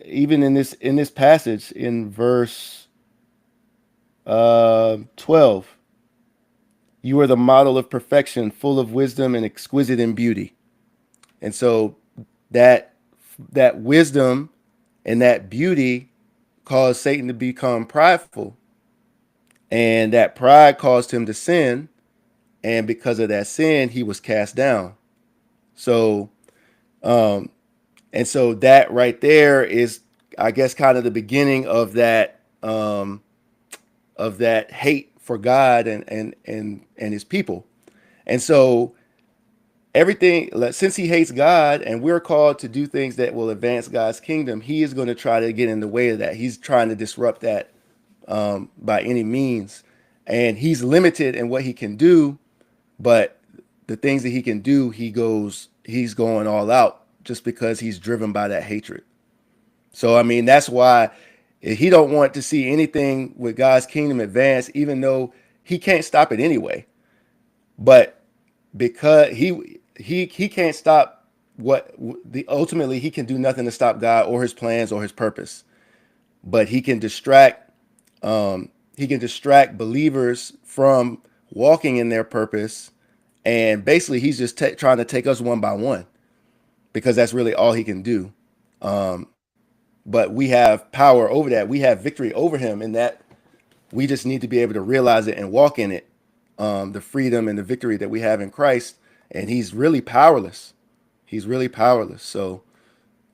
even in this passage in verse 12, you are the model of perfection, full of wisdom and exquisite in beauty. And so that that wisdom and that beauty caused Satan to become prideful, and that pride caused him to sin, and because of that sin, he was cast down. So, and so that right there is, I guess, kind of the beginning of that hate for God and his people. And so everything, since he hates God and we're called to do things that will advance God's kingdom, he is going to try to get in the way of that. He's trying to disrupt that by any means. And he's limited in what he can do, but the things that he can do, he's going all out just because he's driven by that hatred. So I mean, that's why he don't want to see anything with God's kingdom advance, even though he can't stop it anyway. But because he can't stop what the ultimately he can do nothing to stop God or his plans or his purpose. But he can distract believers from walking in their purpose, and basically he's just trying to take us one by one because that's really all he can do. But we have power over that. We have victory over him, and that we just need to be able to realize it and walk in it. The freedom and the victory that we have in Christ, and he's really powerless. He's really powerless. So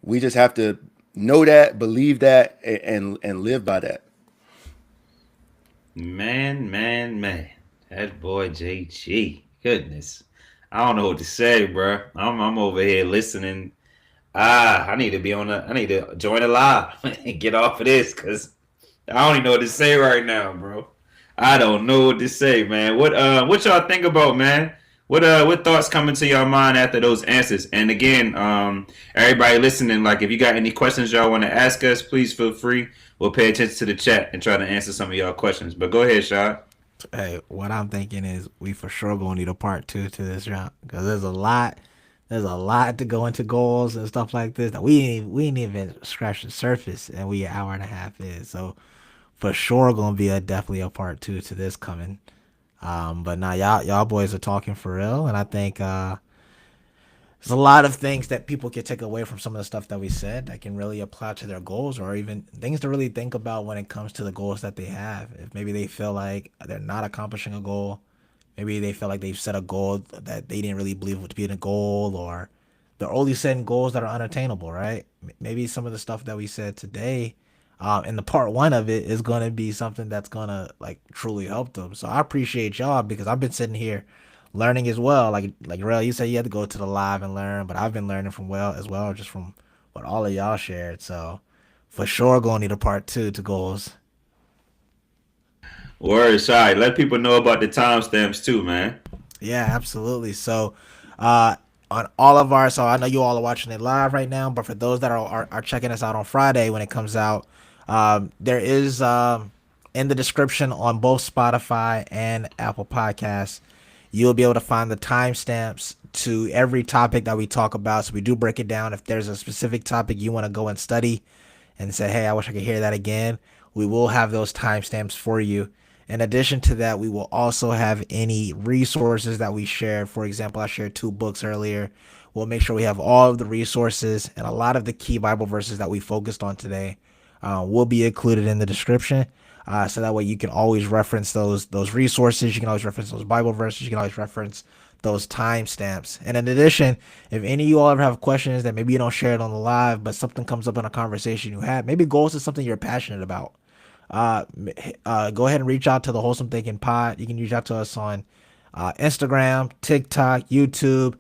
we just have to know that, believe that, and live by that. Man. That boy JG. Goodness. I don't know what to say, bro. I'm over here listening. I need to join the live and get off of this because I don't even know what to say right now, bro. I don't know what to say, man. What y'all think about, man? What thoughts come into your mind after those answers? And again, everybody listening, like if you got any questions y'all want to ask us, please feel free. We'll pay attention to the chat and try to answer some of y'all questions. But go ahead, Shad. Hey, what I'm thinking is we for sure gonna need a part two to this round because there's a lot to go into goals and stuff like this that we ain't even scratched the surface, and we an hour and a half in. So for sure gonna be definitely a part two to this coming. But now y'all boys are talking for real, and I think there's a lot of things that people can take away from some of the stuff that we said that can really apply to their goals, or even things to really think about when it comes to the goals that they have. If maybe they feel like they're not accomplishing a goal, maybe they feel like they've set a goal that they didn't really believe would be a goal, or they're only setting goals that are unattainable, right? Maybe some of the stuff that we said today in the part one of it is going to be something that's going to like truly help them. So I appreciate y'all because I've been sitting here learning as well. Like Rel, you said you had to go to the live and learn, but I've been learning from well as well, just from what all of y'all shared. So for sure, gonna need a part two to goals. Word, Shad. Let people know about the timestamps too, man. Yeah, absolutely. So, on all of our, so I know you all are watching it live right now, but for those that are checking us out on Friday when it comes out, there is in the description on both Spotify and Apple Podcasts, you'll be able to find the timestamps to every topic that we talk about. So we do break it down. If there's a specific topic you want to go and study and say, hey, I wish I could hear that again, we will have those timestamps for you. In addition to that, we will also have any resources that we shared. For example, I shared 2 books earlier. We'll make sure we have all of the resources and a lot of the key Bible verses that we focused on today will be included in the description. So that way you can always reference those resources. You can always reference those Bible verses. You can always reference those timestamps. And in addition, if any of you all ever have questions that maybe you don't share it on the live, but something comes up in a conversation you had, maybe goals is something you're passionate about. Uh, Go ahead and reach out to the Wholesome Thinking Pod. You can reach out to us on Instagram, TikTok, YouTube.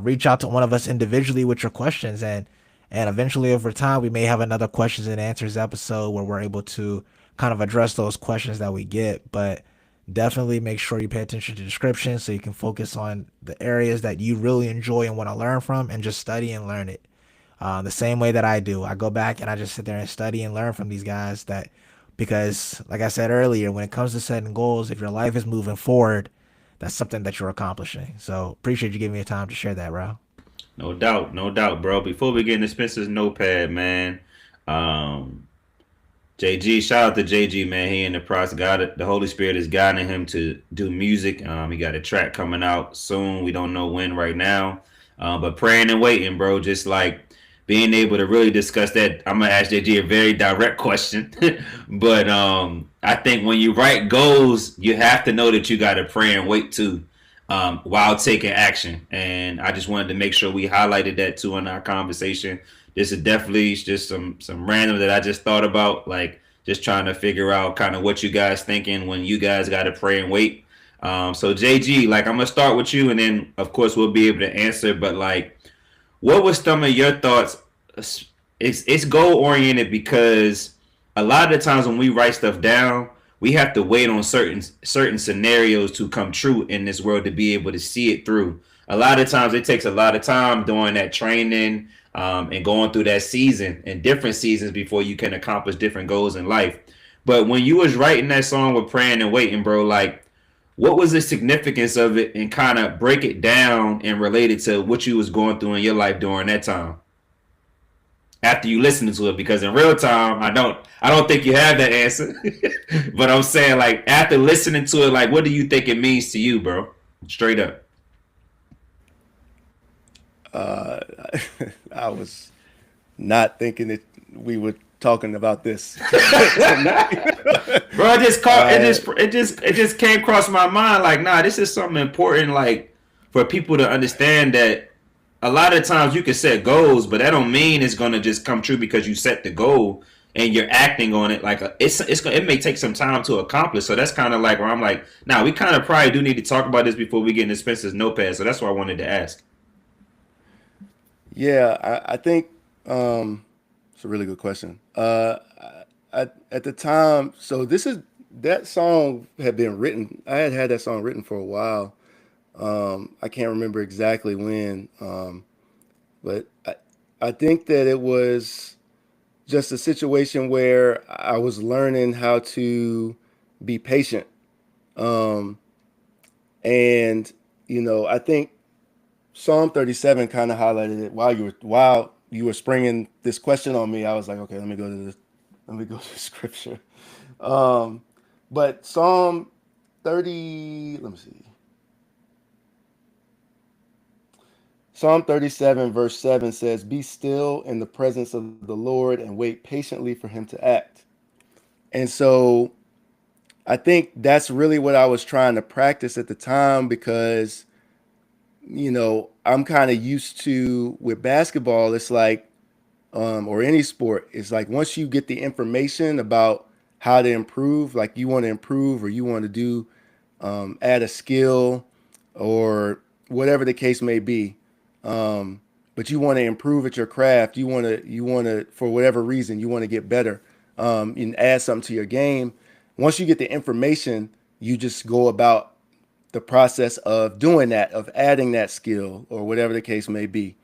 Reach out to one of us individually with your questions, and eventually over time we may have another questions and answers episode where we're able to kind of address those questions that we get. But definitely make sure you pay attention to the description so you can focus on the areas that you really enjoy and want to learn from, and just study and learn it. The same way that I do. I go back and I just sit there and study and learn from these guys that because like I said earlier, when it comes to setting goals, if your life is moving forward, that's something that you're accomplishing. So appreciate you giving me the time to share that, bro. No doubt, bro. Before we get into Spencer's notepad, man, um, JG, shout out to JG, man. He in the process. God, the Holy Spirit is guiding him to do music. He got a track coming out soon. We don't know when right now, but praying and waiting, bro. Just like being able to really discuss that. I'm gonna ask JG a very direct question, but I think when you write goals, you have to know that you got to pray and wait too, while taking action. And I just wanted to make sure we highlighted that too in our conversation. This is definitely just some random that I just thought about, like just trying to figure out kind of what you guys thinking when you guys got to pray and wait. So JG, like I'm gonna start with you, and then of course we'll be able to answer. But like, what was some of your thoughts? It's goal oriented because a lot of the times when we write stuff down, we have to wait on certain scenarios to come true in this world to be able to see it through. A lot of times it takes a lot of time doing that training, and going through that season and different seasons before you can accomplish different goals in life. But when you was writing that song with praying and waiting, bro, like what was the significance of it, and kind of break it down and relate it to what you was going through in your life during that time after you listened to it? Because in real time, I don't think you have that answer. But I'm saying, like, after listening to it, like, what do you think it means to you, bro? Straight up. Uh, I was not thinking that we were talking about this. Bro, it just caught uh, it just came across my mind, like, nah, this is something important, like, for people to understand that a lot of times you can set goals, but that don't mean it's gonna just come true because you set the goal and you're acting on it. Like, it may take some time to accomplish. So that's kind of like where I'm like, nah, we kind of probably do need to talk about this before we get into Spencer's notepad. So that's why I wanted to ask. yeah, I think it's a really good question. at the time, so this is that song had been written. I had that song written for a while. I can't remember exactly when, but I think that it was just a situation where I was learning how to be patient. Um, and I think Psalm 37 kind of highlighted it while you were springing this question on me. I was like, okay, let me go to the scripture. Um, but Psalm 30, let me see. Psalm 37 verse 7 says, "Be still in the presence of the Lord and wait patiently for him to act." And so I think that's really what I was trying to practice at the time because I'm kind of used to with basketball. It's like or any sport, it's like once you get the information about how to improve, like you want to improve or you want to do add a skill or whatever the case may be, but you want to improve at your craft. You want to for whatever reason you want to get better and add something to your game. Once you get the information, you just go about the process of doing that, of adding that skill or whatever the case may be,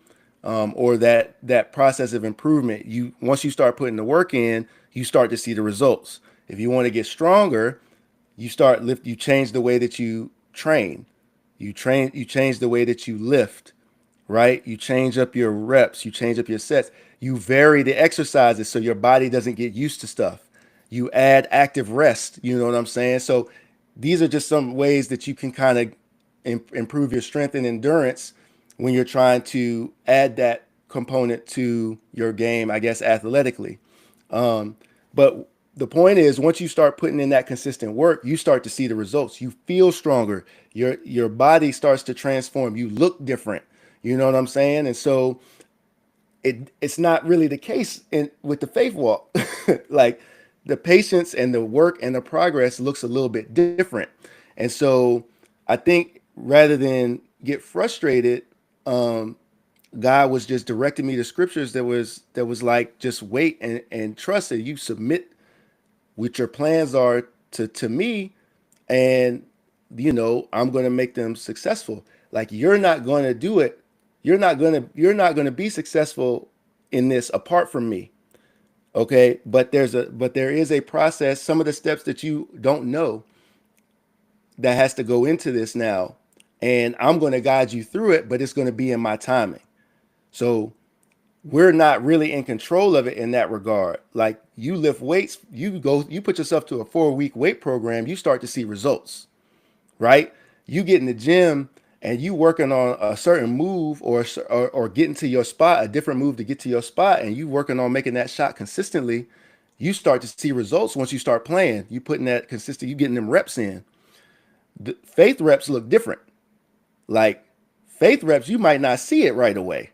or that process of improvement. You once you start putting the work in, you start to see the results. If you want to get stronger, you change the way that you train. You change the way that you lift, right? You change up your reps, you change up your sets. You vary the exercises so your body doesn't get used to stuff. You add active rest, you know what I'm saying? So these are just some ways that you can kind of improve your strength and endurance when you're trying to add that component to your game, I guess, athletically. But the point is, once you start putting in that consistent work, you start to see the results. You feel stronger. Your body starts to transform. You look different. You know what I'm saying? And so it's not really the case with the faith walk. Like the patience and the work and the progress looks a little bit different. And so I think rather than get frustrated, um, God was just directing me to scriptures that was like just wait and trust that you submit what your plans are to me, and I'm going to make them successful. Like you're not going to do it. You're not going to be successful in this apart from me. Okay, but there is a process, some of the steps that you don't know that has to go into this now, and I'm going to guide you through it, but it's going to be in my timing. So we're not really in control of it in that regard. Like you lift weights, you put yourself to a 4 week weight program, you start to see results, right? You get in the gym and you working on a certain move or getting to your spot, a different move to get to your spot, and you working on making that shot consistently. You start to see results once you start playing. You putting that consistent, you getting them reps in. The faith reps look different. Like faith reps, you might not see it right away.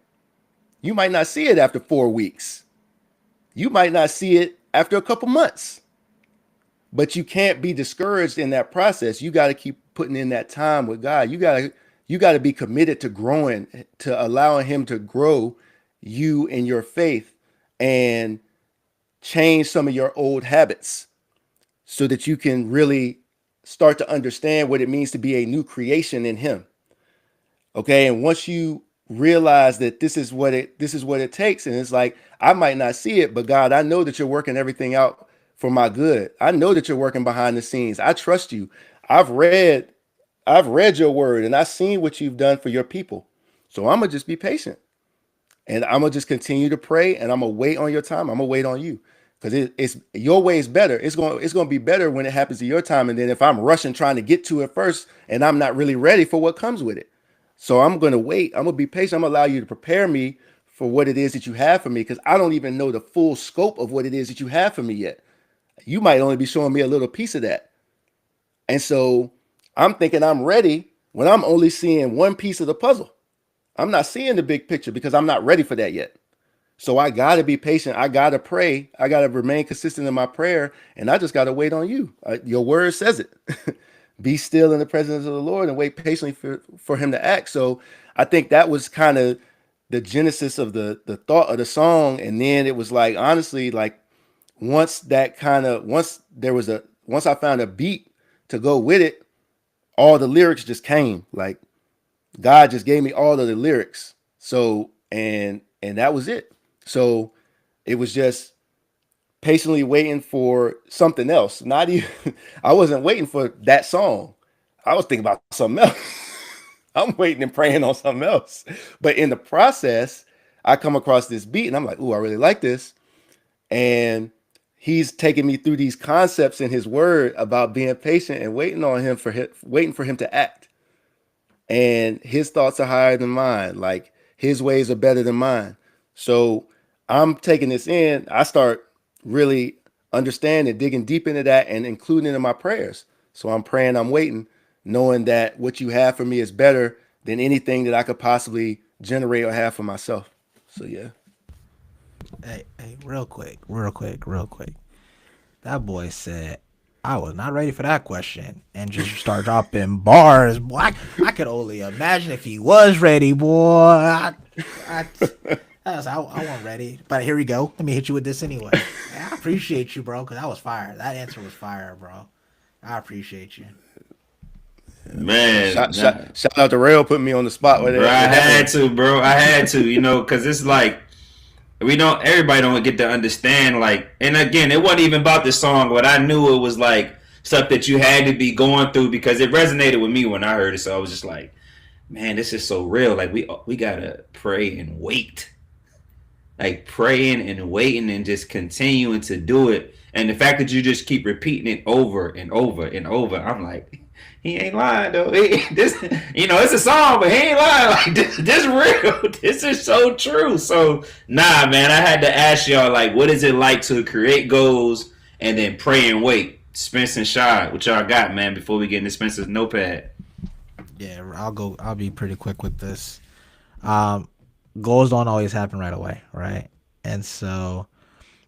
You might not see it after 4 weeks. You might not see it after a couple months. But you can't be discouraged in that process. You got to keep putting in that time with God. You got to be committed to growing, to allowing him to grow you in your faith and change some of your old habits so that you can really start to understand what it means to be a new creation in him. Okay? And once you realize that this is what it takes, and it's like I might not see it, but God, I know that you're working everything out for my good. I know that you're working behind the scenes. I trust you. I've read your word and I've seen what you've done for your people. So I'm gonna just be patient and I'm gonna just continue to pray and I'm gonna wait on your time. I'm gonna wait on you because it's your way is better. It's gonna be better when it happens to your time. And then if I'm rushing trying to get to it first and I'm not really ready for what comes with it, so I'm gonna wait. I'm gonna be patient. I'm gonna allow you to prepare me for what it is that you have for me because I don't even know the full scope of what it is that you have for me yet. You might only be showing me a little piece of that. And so I'm thinking I'm ready when I'm only seeing one piece of the puzzle. I'm not seeing the big picture because I'm not ready for that yet. So I got to be patient. I got to pray. I got to remain consistent in my prayer. And I just got to wait on you. Your word says it. Be still in the presence of the Lord and wait patiently for him to act. So I think that was kind of the genesis of the thought of the song. And then it was like, honestly, like once I found a beat to go with it, all the lyrics just came. Like God just gave me all of the lyrics. So and that was it. So it was just patiently waiting for something else. Not even I wasn't waiting for that song. I was thinking about something else. I'm waiting and praying on something else. But in the process, I come across this beat and I'm like, "Ooh, I really like this." And he's taking me through these concepts in his word about being patient and waiting for him to act. And his thoughts are higher than mine. Like his ways are better than mine. So I'm taking this in. I start really understanding, digging deep into that and including it in my prayers. So I'm praying, I'm waiting, knowing that what you have for me is better than anything that I could possibly generate or have for myself. So yeah. Hey, real quick. That boy said, I was not ready for that question, and just start dropping bars. Boy, I could only imagine if he was ready, boy. I wasn't ready, but here we go. Let me hit you with this anyway. Hey, I appreciate you, bro, because that was fire. That answer was fire, bro. I appreciate you. Man, Shout out to Rail putting me on the spot with it. bro, I had to, bro. I had to, because it's like everybody don't get to understand, like, and again, it wasn't even about the song, but I knew it was like stuff that you had to be going through because it resonated with me when I heard it. So I was just like, man, this is so real. Like we gotta pray and wait, like praying and waiting and just continuing to do it. And the fact that you just keep repeating it over and over and over, I'm like, he ain't lying though. It's a song, but he ain't lying. Like this real. This is so true. So nah, man, I had to ask y'all, like, what is it like to create goals and then pray and wait? Spence and Shy, what y'all got, man? Before we get into Spencer's notepad. Yeah, I'll be pretty quick with this. Goals don't always happen right away, right? And so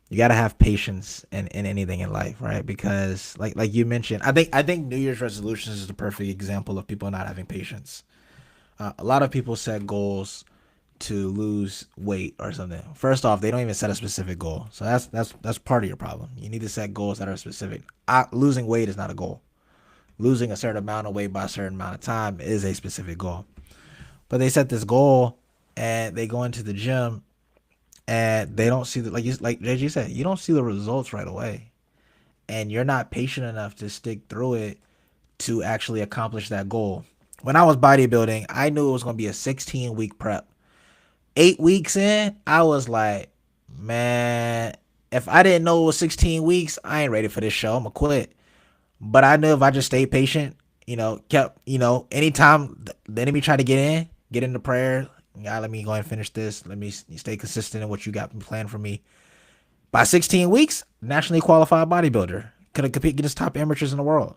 you gotta have patience in anything in life, right? Because like you mentioned, I think New Year's resolutions is the perfect example of people not having patience. A lot of people set goals to lose weight or something. First off, they don't even set a specific goal, so that's part of your problem. You need to set goals that are specific. Losing weight is not a goal. Losing a certain amount of weight by a certain amount of time is a specific goal. But they set this goal and they go into the gym and they don't see like JG said, you don't see the results right away, and you're not patient enough to stick through it to actually accomplish that goal. When I was bodybuilding, I knew it was going to be a 16-week prep. 8 weeks in, I was like, man, if I didn't know it was 16 weeks, I ain't ready for this show. I'm gonna quit. But I knew if I just stayed patient, anytime the enemy tried to get into prayer, God, let me go and finish this. Let me stay consistent in what you got planned for me. By 16 weeks, nationally qualified bodybuilder. Could have competed against top amateurs in the world.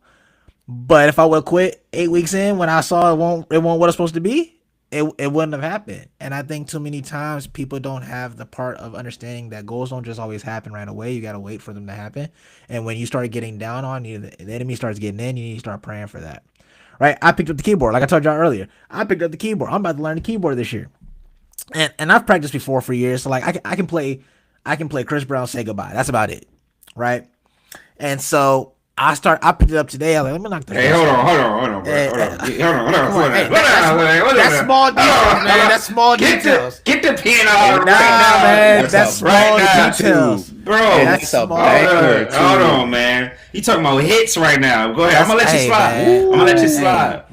But if I would have quit 8 weeks in when I saw it won't what it's supposed to be, it wouldn't have happened. And I think too many times people don't have the part of understanding that goals don't just always happen right away. You got to wait for them to happen. And when you start getting down on you, the enemy starts getting in, you need to start praying for that. Right? I picked up the keyboard. Like I told y'all earlier, I picked up the keyboard. I'm about to learn the keyboard this year. And I've practiced before for years. So like I can play Chris Brown Say Goodbye. That's about it. Right? And so I picked it up today. I was like, let me knock the Hey, hold on, bro. Hold on. That's small details, man. That's small details. Get the pen out Nah, man. That's small details. Bro, that's small. Hold on, man. You talking about hits right now. Go ahead. I'm gonna let you slide. I'm gonna let you slide.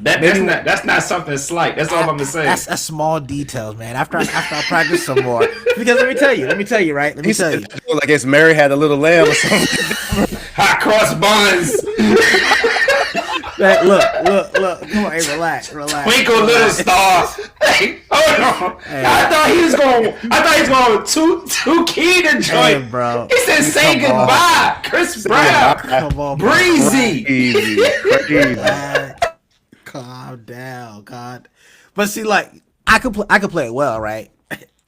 That's not something slight. That's all I'm gonna say. That's small details, man. After I practice some more. Because let me tell you, right? Let me tell you. I guess Mary had a little lamb or something. Hot cross buns. Look. Come on, hey, relax. Twinkle little star. Hey, hold on. Hey. I thought he was going too keen to join. Hey, bro. He said say goodbye. Chris Brown. Come on, Breezy. Easy. Calm down, God. But see, like I could play it well, right?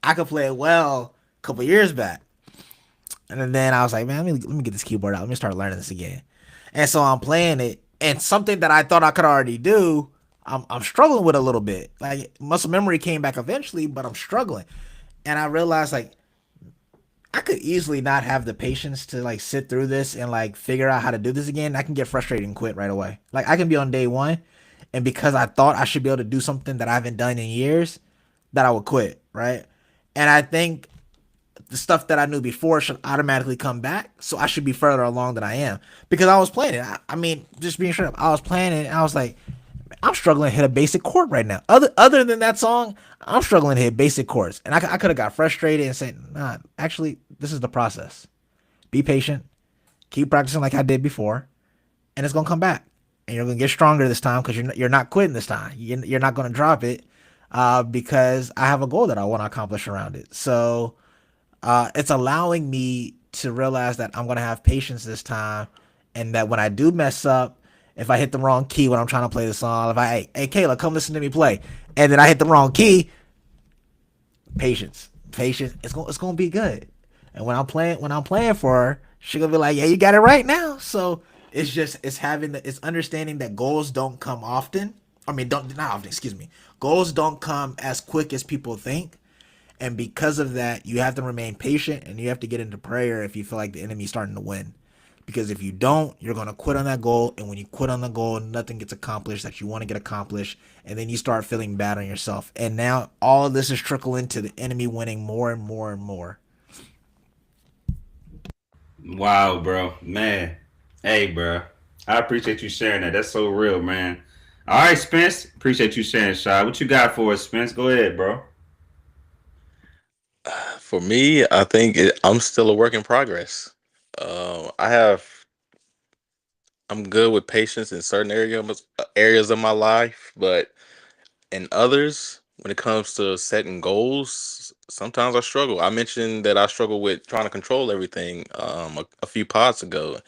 I could play it well a couple years back. And then I was like, man, let me get this keyboard out. Let me start learning this again. And so I'm playing it, and something that I thought I could already do, I'm struggling with a little bit. Like muscle memory came back eventually, but I'm struggling. And I realized like I could easily not have the patience to like sit through this and like figure out how to do this again. I can get frustrated and quit right away. Like I can be on day one, and because I thought I should be able to do something that I haven't done in years, that I would quit, right? And I think the stuff that I knew before should automatically come back. So I should be further along than I am because I was playing it. I mean, just being straight up, I was playing it and I was like, I'm struggling to hit a basic chord right now. Other than that song, I'm struggling to hit basic chords. And I could have got frustrated and said, nah, actually, this is the process. Be patient. Keep practicing like I did before, and it's gonna come back. And you're gonna get stronger this time because you're not quitting this time. You're not gonna drop it because I have a goal that I want to accomplish around it. So it's allowing me to realize that I'm gonna have patience this time, and that when I do mess up, if I hit the wrong key when I'm trying to play the song, if I hey Kayla, come listen to me play, and then I hit the wrong key, patience, it's gonna be good. And when I'm playing for her, she gonna be like, yeah, you got it right now. So it's having it's understanding that goals don't come often. I mean, don't not often. Excuse me. Goals don't come as quick as people think. And because of that, you have to remain patient and you have to get into prayer if you feel like the enemy's starting to win. Because if you don't, you're going to quit on that goal. And when you quit on the goal, nothing gets accomplished that you want to get accomplished. And then you start feeling bad on yourself. And now all of this is trickle into the enemy winning more and more and more. Wow, bro, man. Hey, bro, I appreciate you sharing that. That's so real, man. All right, Spence. Appreciate you sharing, Shy. What you got for us, Spence? Go ahead, bro. For me, I think I'm still a work in progress. I have I'm good with patience in certain areas of my life, but in others, when it comes to setting goals, sometimes I struggle. I mentioned that I struggle with trying to control everything a few pods ago,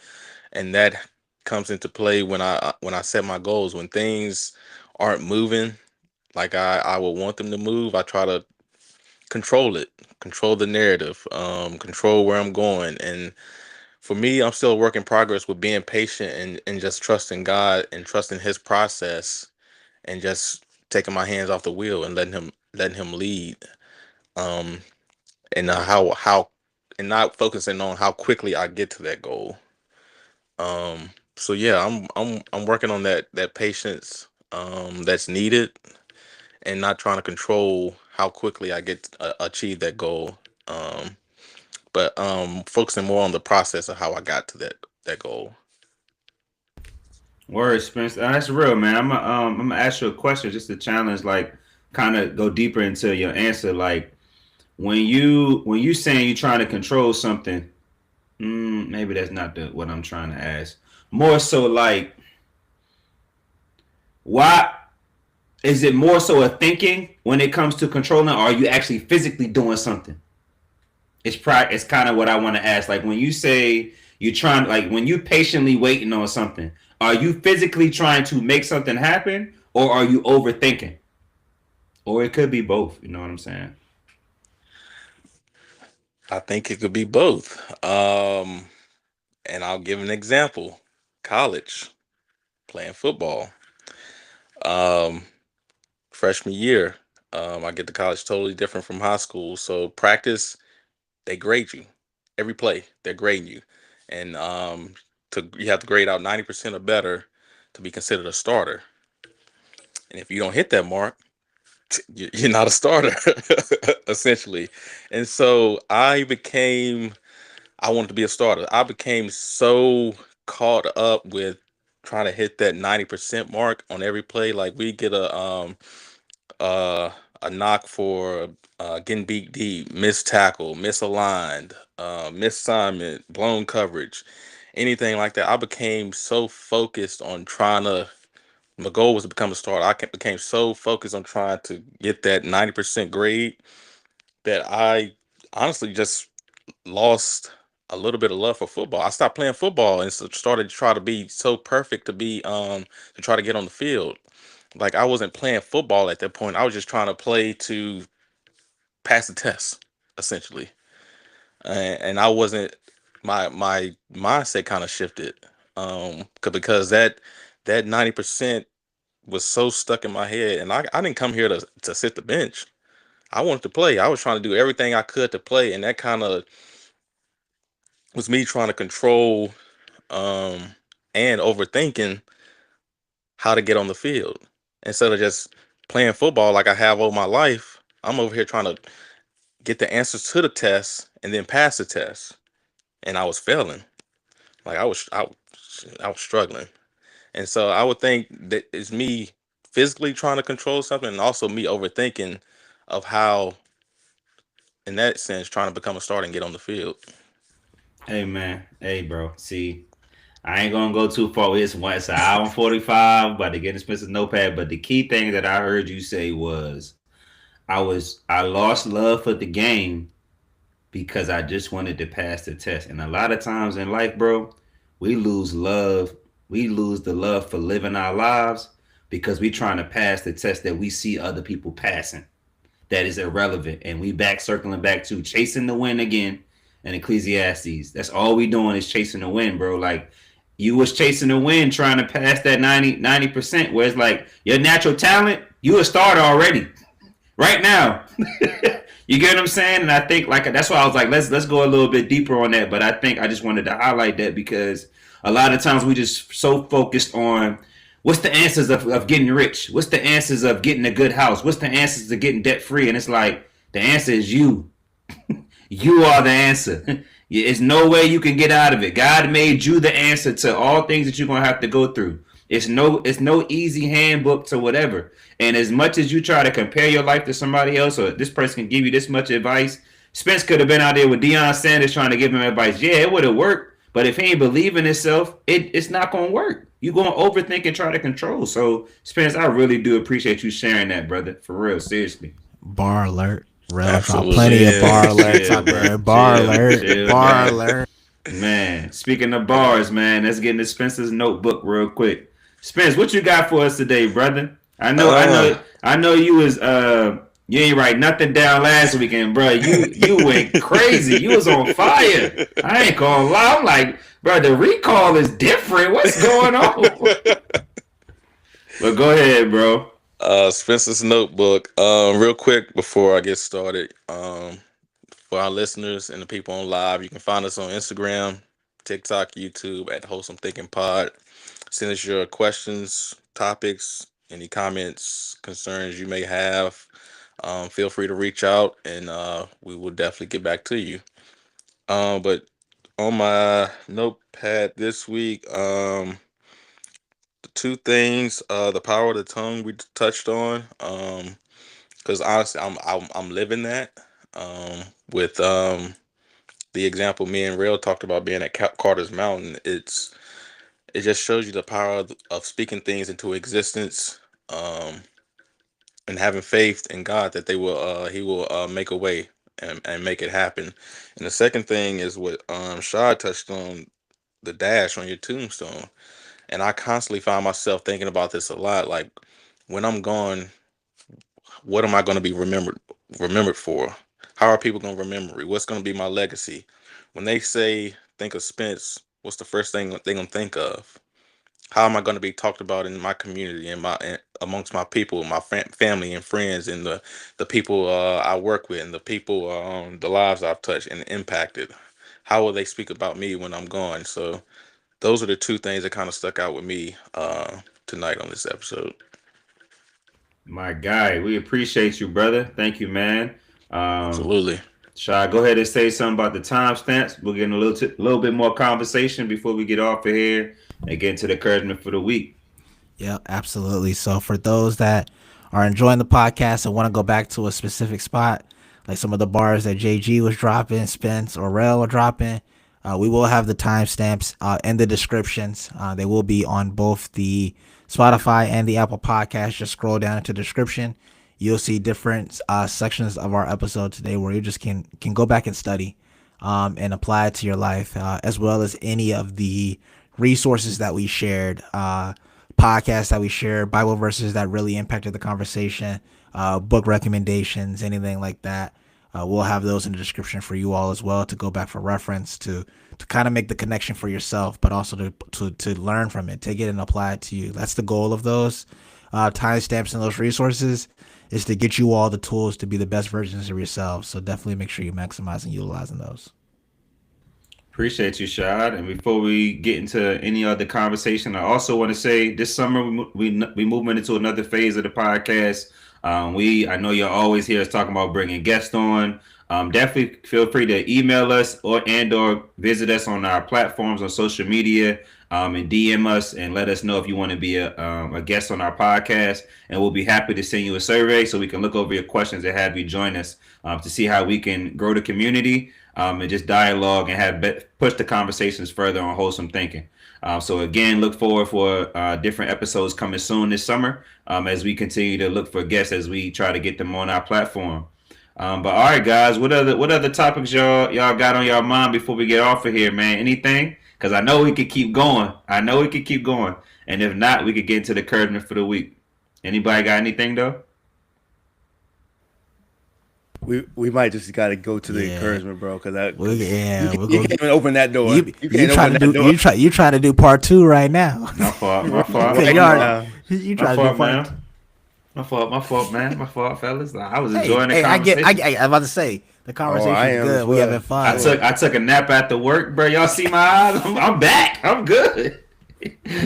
and that comes into play when I set my goals. When things aren't moving like I would want them to move, I try to control it, control the narrative, control where I'm going. And for me, I'm still a work in progress with being patient and just trusting God and trusting His process and just taking my hands off the wheel and letting him lead. Um, and how and not focusing on how quickly I get to that goal. So yeah, I'm working on that patience that's needed and not trying to control how quickly I get achieve that goal. Um, but focusing more on the process of how I got to that goal. Word, Spence. That's real, man. I'm gonna ask you a question just to challenge, like, kind of go deeper into your answer. Like, when you saying you trying to control something, maybe that's not what I'm trying to ask. More so, like, why is it more so a thinking when it comes to controlling, or are you actually physically doing something? It's kind of what I want to ask. Like when you say you're trying, like when you patiently waiting on something, are you physically trying to make something happen, or are you overthinking? Or it could be both. You know what I'm saying? I think it could be both. And I'll give an example. College, playing football. Um, Freshman year, I get to college totally different from high school. So practice, they grade you every play. They're grading you, and to you have to grade out 90% or better to be considered a starter. And if you don't hit that mark, you're not a starter, essentially. And so I wanted to be a starter. I became so caught up with trying to hit that 90% mark on every play. Like we get uh, a knock for getting beat deep, missed tackle, misaligned, misassignment, blown coverage, anything like that. I became so focused on trying to. My goal was to become a starter. Became so focused on trying to get that 90% grade that I honestly just lost a little bit of love for football. I stopped playing football and started to try to be so perfect to try to get on the field. Like I wasn't playing football at that point. I was just trying to play to pass the test, essentially. And I wasn't my mindset kind of shifted. Because that 90% was so stuck in my head and I didn't come here to sit the bench. I wanted to play. I was trying to do everything I could to play and that kind of was me trying to control um, and overthinking how to get on the field instead of just playing football like I have all my life. I'm over here trying to get the answers to the test and then pass the test, and I was failing. Like I was struggling, and so I would think that it's me physically trying to control something, and also me overthinking of how, in that sense, trying to become a starter and get on the field. Hey man, hey bro. See, I ain't gonna go too far. It's an hour and 45, about to get expensive notepad. But the key thing that I heard you say was I lost love for the game because I just wanted to pass the test. And a lot of times in life, bro, we lose love. We lose the love for living our lives because we trying to pass the test that we see other people passing. That is irrelevant. And we back circling back to chasing the win again in Ecclesiastes. That's all we doing is chasing the win, bro. Like you was chasing the win, trying to pass that 90%, where it's like your natural talent, you a starter already. Right now. You get what I'm saying? And I think like that's why I was like, let's go a little bit deeper on that. But I think I just wanted to highlight that because a lot of times we just so focused on what's the answers of getting rich? What's the answers of getting a good house? What's the answers of getting debt free? And it's like the answer is you. You are the answer. There's no way you can get out of it. God made you the answer to all things that you're gonna have to go through. It's no easy handbook to whatever. And as much as you try to compare your life to somebody else, or this person can give you this much advice, Spence could have been out there with Deion Sanders trying to give him advice. Yeah, it would have worked. But if he ain't believe in himself, it's not gonna work. You're gonna overthink and try to control. So Spence, I really do appreciate you sharing that, brother. For real, seriously. Bar alert. Real talk. Absolutely. Plenty of Chill, bar alerts chill, out there. bro. Bar Chill, alert. chill, Bar man. alert. Man, speaking of bars, man, let's get into Spencer's notebook real quick. Spence, what you got for us today, brother? Uh, I know you was you ain't write nothing down last weekend, bro. You went crazy. You was on fire. I ain't gonna lie. I'm like, bro, the recall is different. What's going on? But go ahead, bro. Spencer's notebook. Real quick before I get started, for our listeners and the people on live, you can find us on Instagram, TikTok, YouTube at Wholesome Thinking Pod. Send us your questions, topics, any comments, concerns you may have. Feel free to reach out, and we will definitely get back to you. But on my notepad this week, the two things, the power of the tongue we touched on. Because honestly, I'm living that. With the example me and Rail talked about being at Carter's Mountain, it just shows you the power of speaking things into existence, um, and having faith in God that He will make a way and make it happen. And the second thing is what Shad touched on, the dash on your tombstone. And I constantly find myself thinking about this a lot. Like when I'm gone, what am I going to be remembered for? How are people going to remember me? What's going to be my legacy? When they say think of Spence, what's the first thing they're going to think of? How am I going to be talked about in my community and amongst my people, my family and friends, and the people I work with, and the people the lives I've touched and impacted? How will they speak about me when I'm gone? So those are the two things that kind of stuck out with me tonight on this episode. My guy, we appreciate you, brother. Thank you, man. Um, Absolutely. Shall I go ahead and say something about the timestamps? We'll get in a little bit more conversation before we get off of here and get into the encouragement for the week. Yeah, absolutely. So for those that are enjoying the podcast and want to go back to a specific spot, like some of the bars that JG was dropping, Spence or Rel are dropping, we will have the timestamps in the descriptions. They will be on both the Spotify and the Apple Podcast. Just scroll down into the description. You'll see different sections of our episode today where you just can go back and study and apply it to your life, as well as any of the resources that we shared, podcasts that we shared, Bible verses that really impacted the conversation, book recommendations, anything like that. We'll have those in the description for you all as well to go back for reference to kind of make the connection for yourself, but also to learn from it, take it and apply it to you. That's the goal of those timestamps and those resources, is to get you all the tools to be the best versions of yourselves. So definitely make sure you maximize and utilizing those. Appreciate you, Shad. And before we get into any other conversation, I also want to say this summer we moving into another phase of the podcast. I know you're always hear us talking about bringing guests on. Definitely feel free to email us or visit us on our platforms on social media, and DM us and let us know if you want to be a guest on our podcast. And we'll be happy to send you a survey so we can look over your questions and have you join us to see how we can grow the community, and just dialogue and push the conversations further on wholesome thinking. So again, look forward for different episodes coming soon this summer, as we continue to look for guests as we try to get them on our platform. But all right, guys, what other topics y'all got on y'all mind before we get off of here, man? Anything? Because I know we could keep going. I know we could keep going, and if not, we could get into the encouragement for the week. Anybody got anything though? We might just got to go to the Yeah, encouragement, bro, because yeah, we're you gonna can't even open that door. You you can't trying open to that do door you trying to do part two right now. My fault. My fault. Okay, right you already now. you My trying to do fault, part. man. My fault, man. My fault, fellas. I was Hey, enjoying the hey, conversation. I'm about to say the Oh, I conversation's am as good. We having well. I fun. took I took a nap after work, bro. Y'all see my eyes? I'm back. I'm good.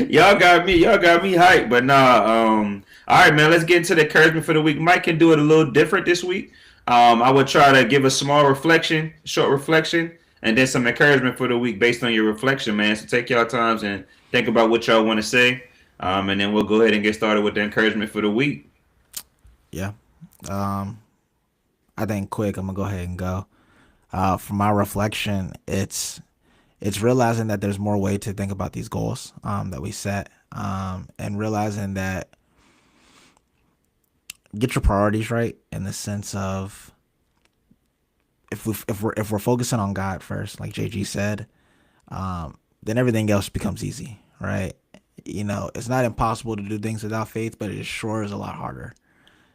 Y'all got me hyped. But nah, all right, man. Let's get into the encouragement for the week. Mike can do it a little different this week. I would try to give a small reflection, short reflection, and then some encouragement for the week based on your reflection, man. So take y'all times and think about what y'all want to say. And then we'll go ahead and get started with the encouragement for the week. Yeah. Um, I think quick. I'm gonna go ahead and go. For my reflection, it's realizing that there's more way to think about these goals that we set, and realizing that get your priorities right in the sense of if we're focusing on God first, like JG said, then everything else becomes easy, right? It's not impossible to do things without faith, but it sure is a lot harder.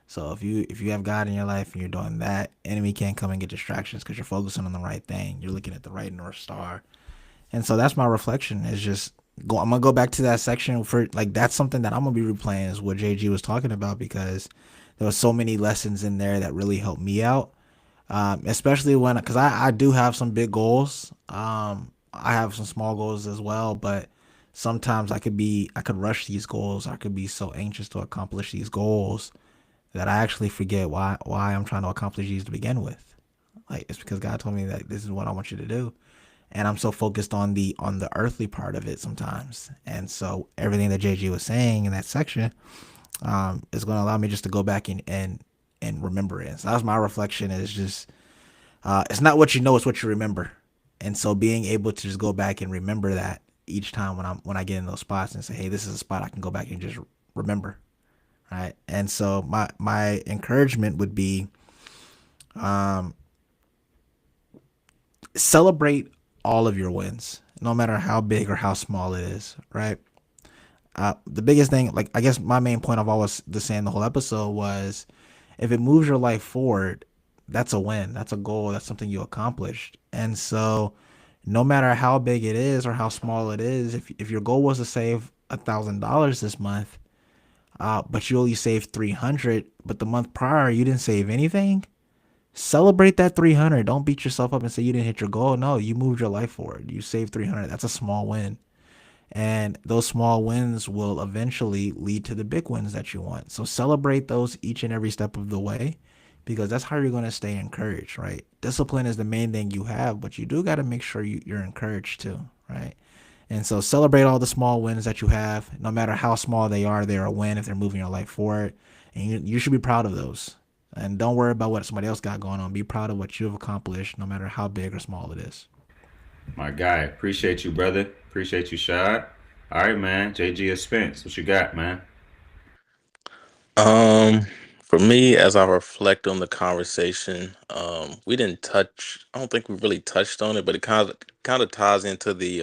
So if you have God in your life and you're doing that, enemy can't come and get distractions because you're focusing on the right thing. You're looking at the right North Star. And so that's my reflection is just I'm gonna go back to that section for like that's something that I'm gonna be replaying is what JG was talking about because there was so many lessons in there that really helped me out. Especially when because I do have some big goals. I have some small goals as well, but sometimes I could rush these goals. I could be so anxious to accomplish these goals that I actually forget why I'm trying to accomplish these to begin with. Like it's because God told me that this is what I want you to do, and I'm so focused on the earthly part of it sometimes. And so everything that JG was saying in that section is going to allow me just to go back and remember it. So that was my reflection. Is just it's not what you know, it's what you remember. And so being able to just go back and remember that each time when I get in those spots and say, hey, this is a spot I can go back and just remember, right? And so my encouragement would be celebrate all of your wins, no matter how big or how small it is, right? The biggest thing, like I guess my main point I've always been saying the whole episode was, if it moves your life forward, that's a win, that's a goal, that's something you accomplished. And so, no matter how big it is or how small it is, if your goal was to save $1,000 this month, but you only saved 300, but the month prior you didn't save anything, celebrate that 300. Don't beat yourself up and say you didn't hit your goal. No, you moved your life forward. You saved 300. That's a small win. And those small wins will eventually lead to the big wins that you want. So celebrate those each and every step of the way because that's how you're going to stay encouraged, right? Discipline is the main thing you have, but you do got to make sure you're encouraged too, right? And so celebrate all the small wins that you have, no matter how small they are. They're a win if they're moving your life forward. And you should be proud of those. And don't worry about what somebody else got going on. Be proud of what you've accomplished, no matter how big or small it is. My guy, appreciate you, brother. Appreciate you, Shad. All right, man. JG or Spence, what you got, man? Um, for me, as I reflect on the conversation, we didn't touch. I don't think we really touched on it, but it kind of ties into the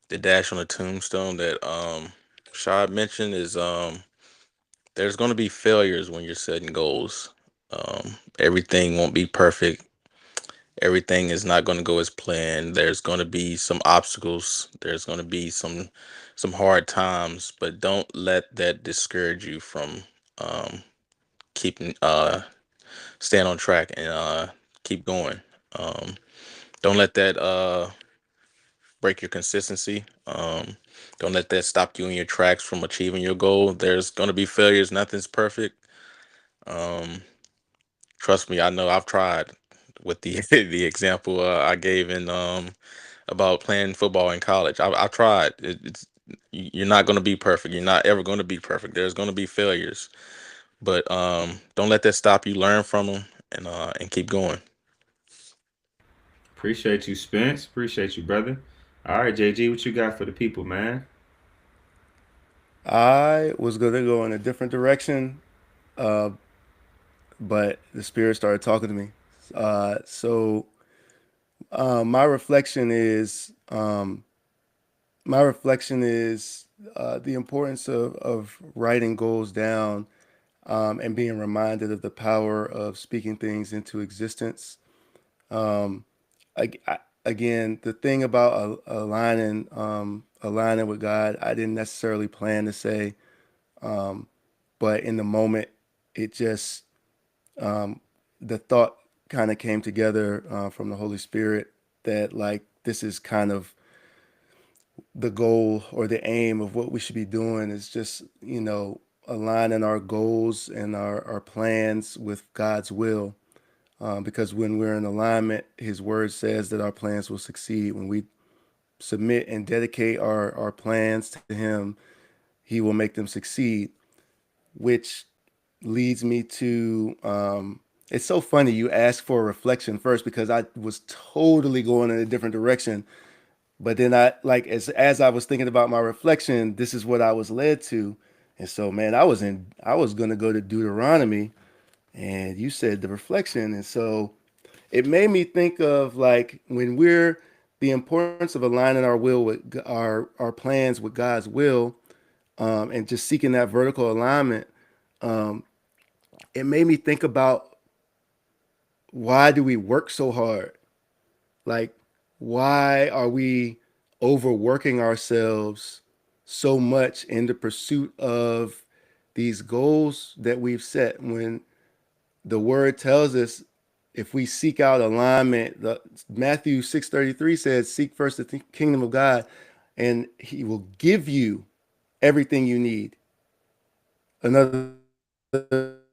dash on the tombstone that Shad mentioned. Is there's going to be failures when you're setting goals. Everything won't be perfect. Everything is not going to go as planned. There's going to be some obstacles. There's going to be some hard times, but don't let that discourage you from um, keeping staying on track and keep going. Um, don't let that. break your consistency. Don't let that stop you in your tracks from achieving your goal. There's going to be failures. Nothing's perfect. Um, Trust me, I know I've tried with the the example I gave in about playing football in college. I've tried. You're not going to be perfect. You're not ever going to be perfect. There's going to be failures, but don't let that stop you. Learn from them and keep going. Appreciate you, Spence. Appreciate you, brother. All right, JG, what you got for the people, man? I was gonna go in a different direction, uh, but the spirit started talking to me. So my reflection is the importance of writing goals down, and being reminded of the power of speaking things into existence. Um, Again, the thing about aligning with God, I didn't necessarily plan to say, um, but in the moment, it just um, the thought kind of came together from the Holy Spirit that like this is kind of the goal or the aim of what we should be doing is just aligning our goals and our plans with God's will. Because when we're in alignment, His Word says that our plans will succeed. When we submit and dedicate our plans to Him, He will make them succeed, which leads me to it's so funny you asked for a reflection first because I was totally going in a different direction. But then I like as I was thinking about my reflection, this is what I was led to. And so man, I was gonna go to Deuteronomy and you said the reflection. And so it made me think of like when we're the importance of aligning our will with our plans with God's will, and just seeking that vertical alignment. Um, it made me think about why do we work so hard? Like, why are we overworking ourselves so much in the pursuit of these goals that we've set when the word tells us if we seek out alignment, Matthew 6:33 says, seek first the kingdom of God and he will give you everything you need. Another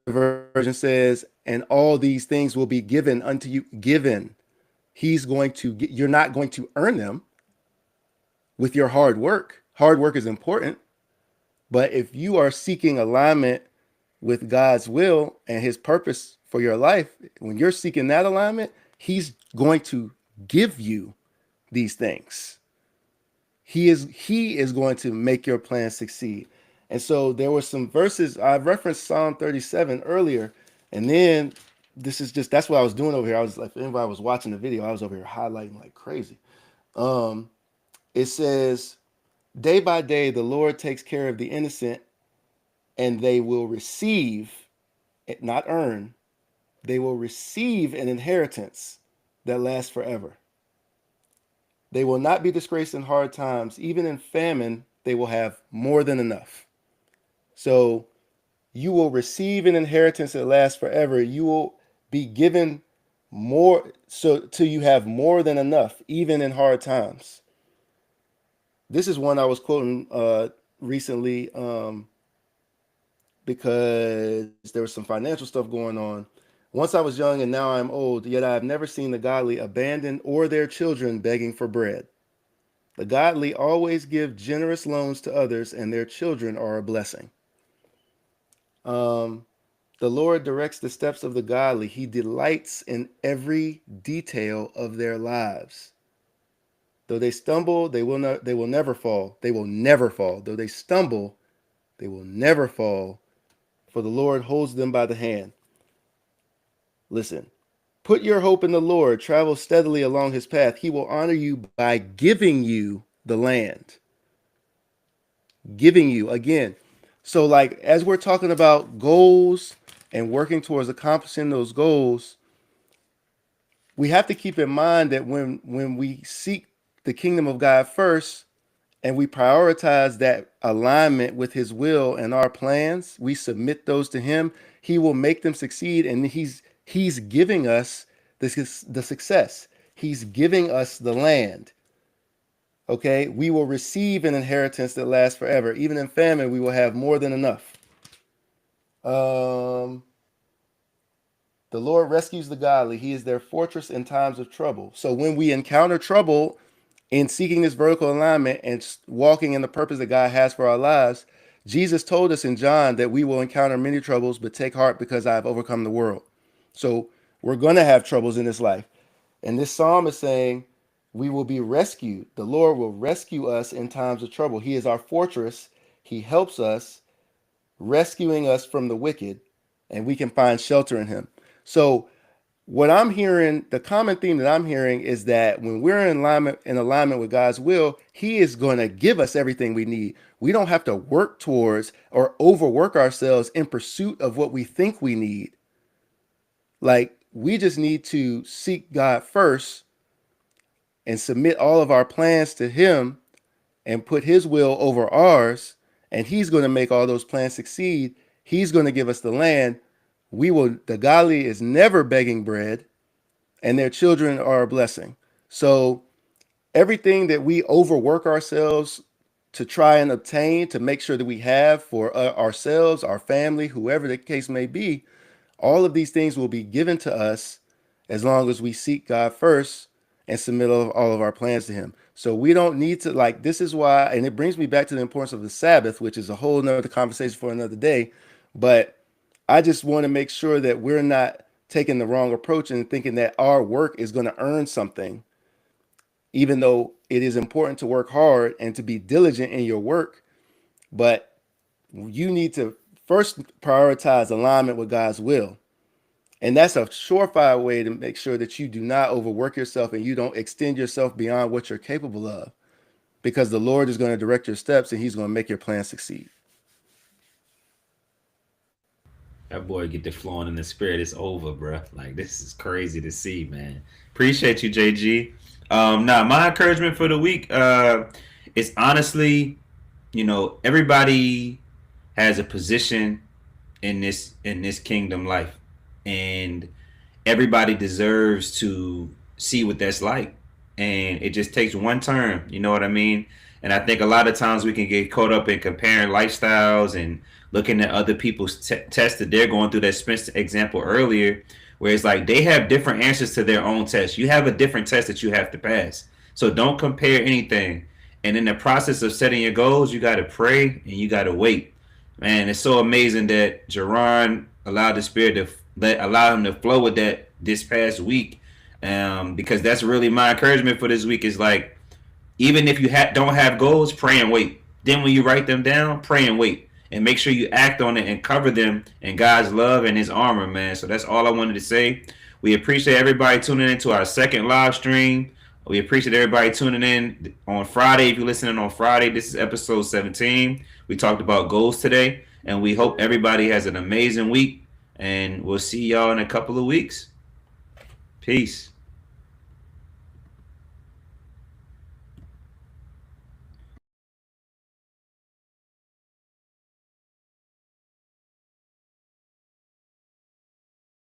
version says, and all these things will be given unto you. Given. He's going to get, you're not going to earn them with your hard work. Hard work is important, but if you are seeking alignment with God's will and his purpose for your life, when you're seeking that alignment, he's going to give you these things. He is going to make your plan succeed. And so there were some verses I referenced Psalm 37 earlier, and then this is just that's what I was doing over here. I was like, if anybody was watching the video, I was over here highlighting like crazy. Um, it says, day by day the Lord takes care of the innocent, and they will receive, not earn, they will receive an inheritance that lasts forever. They will not be disgraced in hard times. Even in famine, they will have more than enough. So you will receive an inheritance that lasts forever. You will be given more, so till you have more than enough, even in hard times. This is one I was quoting recently, because there was some financial stuff going on. Once I was young and now I am old, yet I have never seen the godly abandoned or their children begging for bread. The godly always give generous loans to others, and their children are a blessing. Um, the Lord directs the steps of the godly. He delights in every detail of their lives. Though they stumble, they will never fall. They will never fall. Though they stumble, they will never fall, for the Lord holds them by the hand. Listen, put your hope in the Lord. Travel steadily along his path. He will honor you by giving you the land. Giving you again. So, like, as we're talking about goals and working towards accomplishing those goals, we have to keep in mind that when we seek the kingdom of God first and we prioritize that alignment with his will and our plans, we submit those to him, he will make them succeed, and he's giving us the success. He's giving us the land. Okay, we will receive an inheritance that lasts forever. Even in famine, we will have more than enough. Um, the Lord rescues the godly. He is their fortress in times of trouble. So when we encounter trouble in seeking this vertical alignment and walking in the purpose that God has for our lives, Jesus told us in John that we will encounter many troubles, but take heart because I have overcome the world. So we're going to have troubles in this life. And this psalm is saying we will be rescued. The Lord will rescue us in times of trouble. He is our fortress. He helps us, rescuing us from the wicked, and we can find shelter in him. So what I'm hearing, the common theme that I'm hearing is that when we're in alignment with God's will, He is going to give us everything we need. We don't have to work towards or overwork ourselves in pursuit of what we think we need. Like we just need to seek God first and submit all of our plans to Him and put His will over ours, and He's going to make all those plans succeed. He's going to give us the land. The godly is never begging bread, and their children are a blessing. So everything that we overwork ourselves to try and obtain to make sure that we have for ourselves, our family, whoever the case may be, all of these things will be given to us as long as we seek God first and submit all of our plans to Him. So we don't need to, like, this is why, and it brings me back to the importance of the Sabbath, which is a whole nother conversation for another day. But I just want to make sure that we're not taking the wrong approach and thinking that our work is going to earn something, even though it is important to work hard and to be diligent in your work. But you need to first prioritize alignment with God's will. And that's a surefire way to make sure that you do not overwork yourself and you don't extend yourself beyond what you're capable of, because the Lord is going to direct your steps and He's going to make your plan succeed. That boy get the flowing in the spirit. It's over, bro. Like this is crazy to see, man. Appreciate you, JG. Now my encouragement for the week, is honestly, everybody has a position in this kingdom life, and everybody deserves to see what that's like. And it just takes one turn, you know what I mean? And I think a lot of times we can get caught up in comparing lifestyles and looking at other people's tests that they're going through. That Spencer example earlier, where it's like they have different answers to their own test. You have a different test that you have to pass. So don't compare anything. And in the process of setting your goals, you got to pray and you got to wait. Man, it's so amazing that Jerron allowed the Spirit to allow him to flow with that this past week, because that's really my encouragement for this week. Is like, even if you don't have goals, pray and wait. Then when you write them down, pray and wait, and make sure you act on it and cover them in God's love and His armor, man. So that's all I wanted to say. We appreciate everybody tuning into our second live stream. We appreciate everybody tuning in on Friday. If you're listening on Friday, this is episode 17. We talked about goals today, and we hope everybody has an amazing week. And we'll see y'all in a couple of weeks. Peace.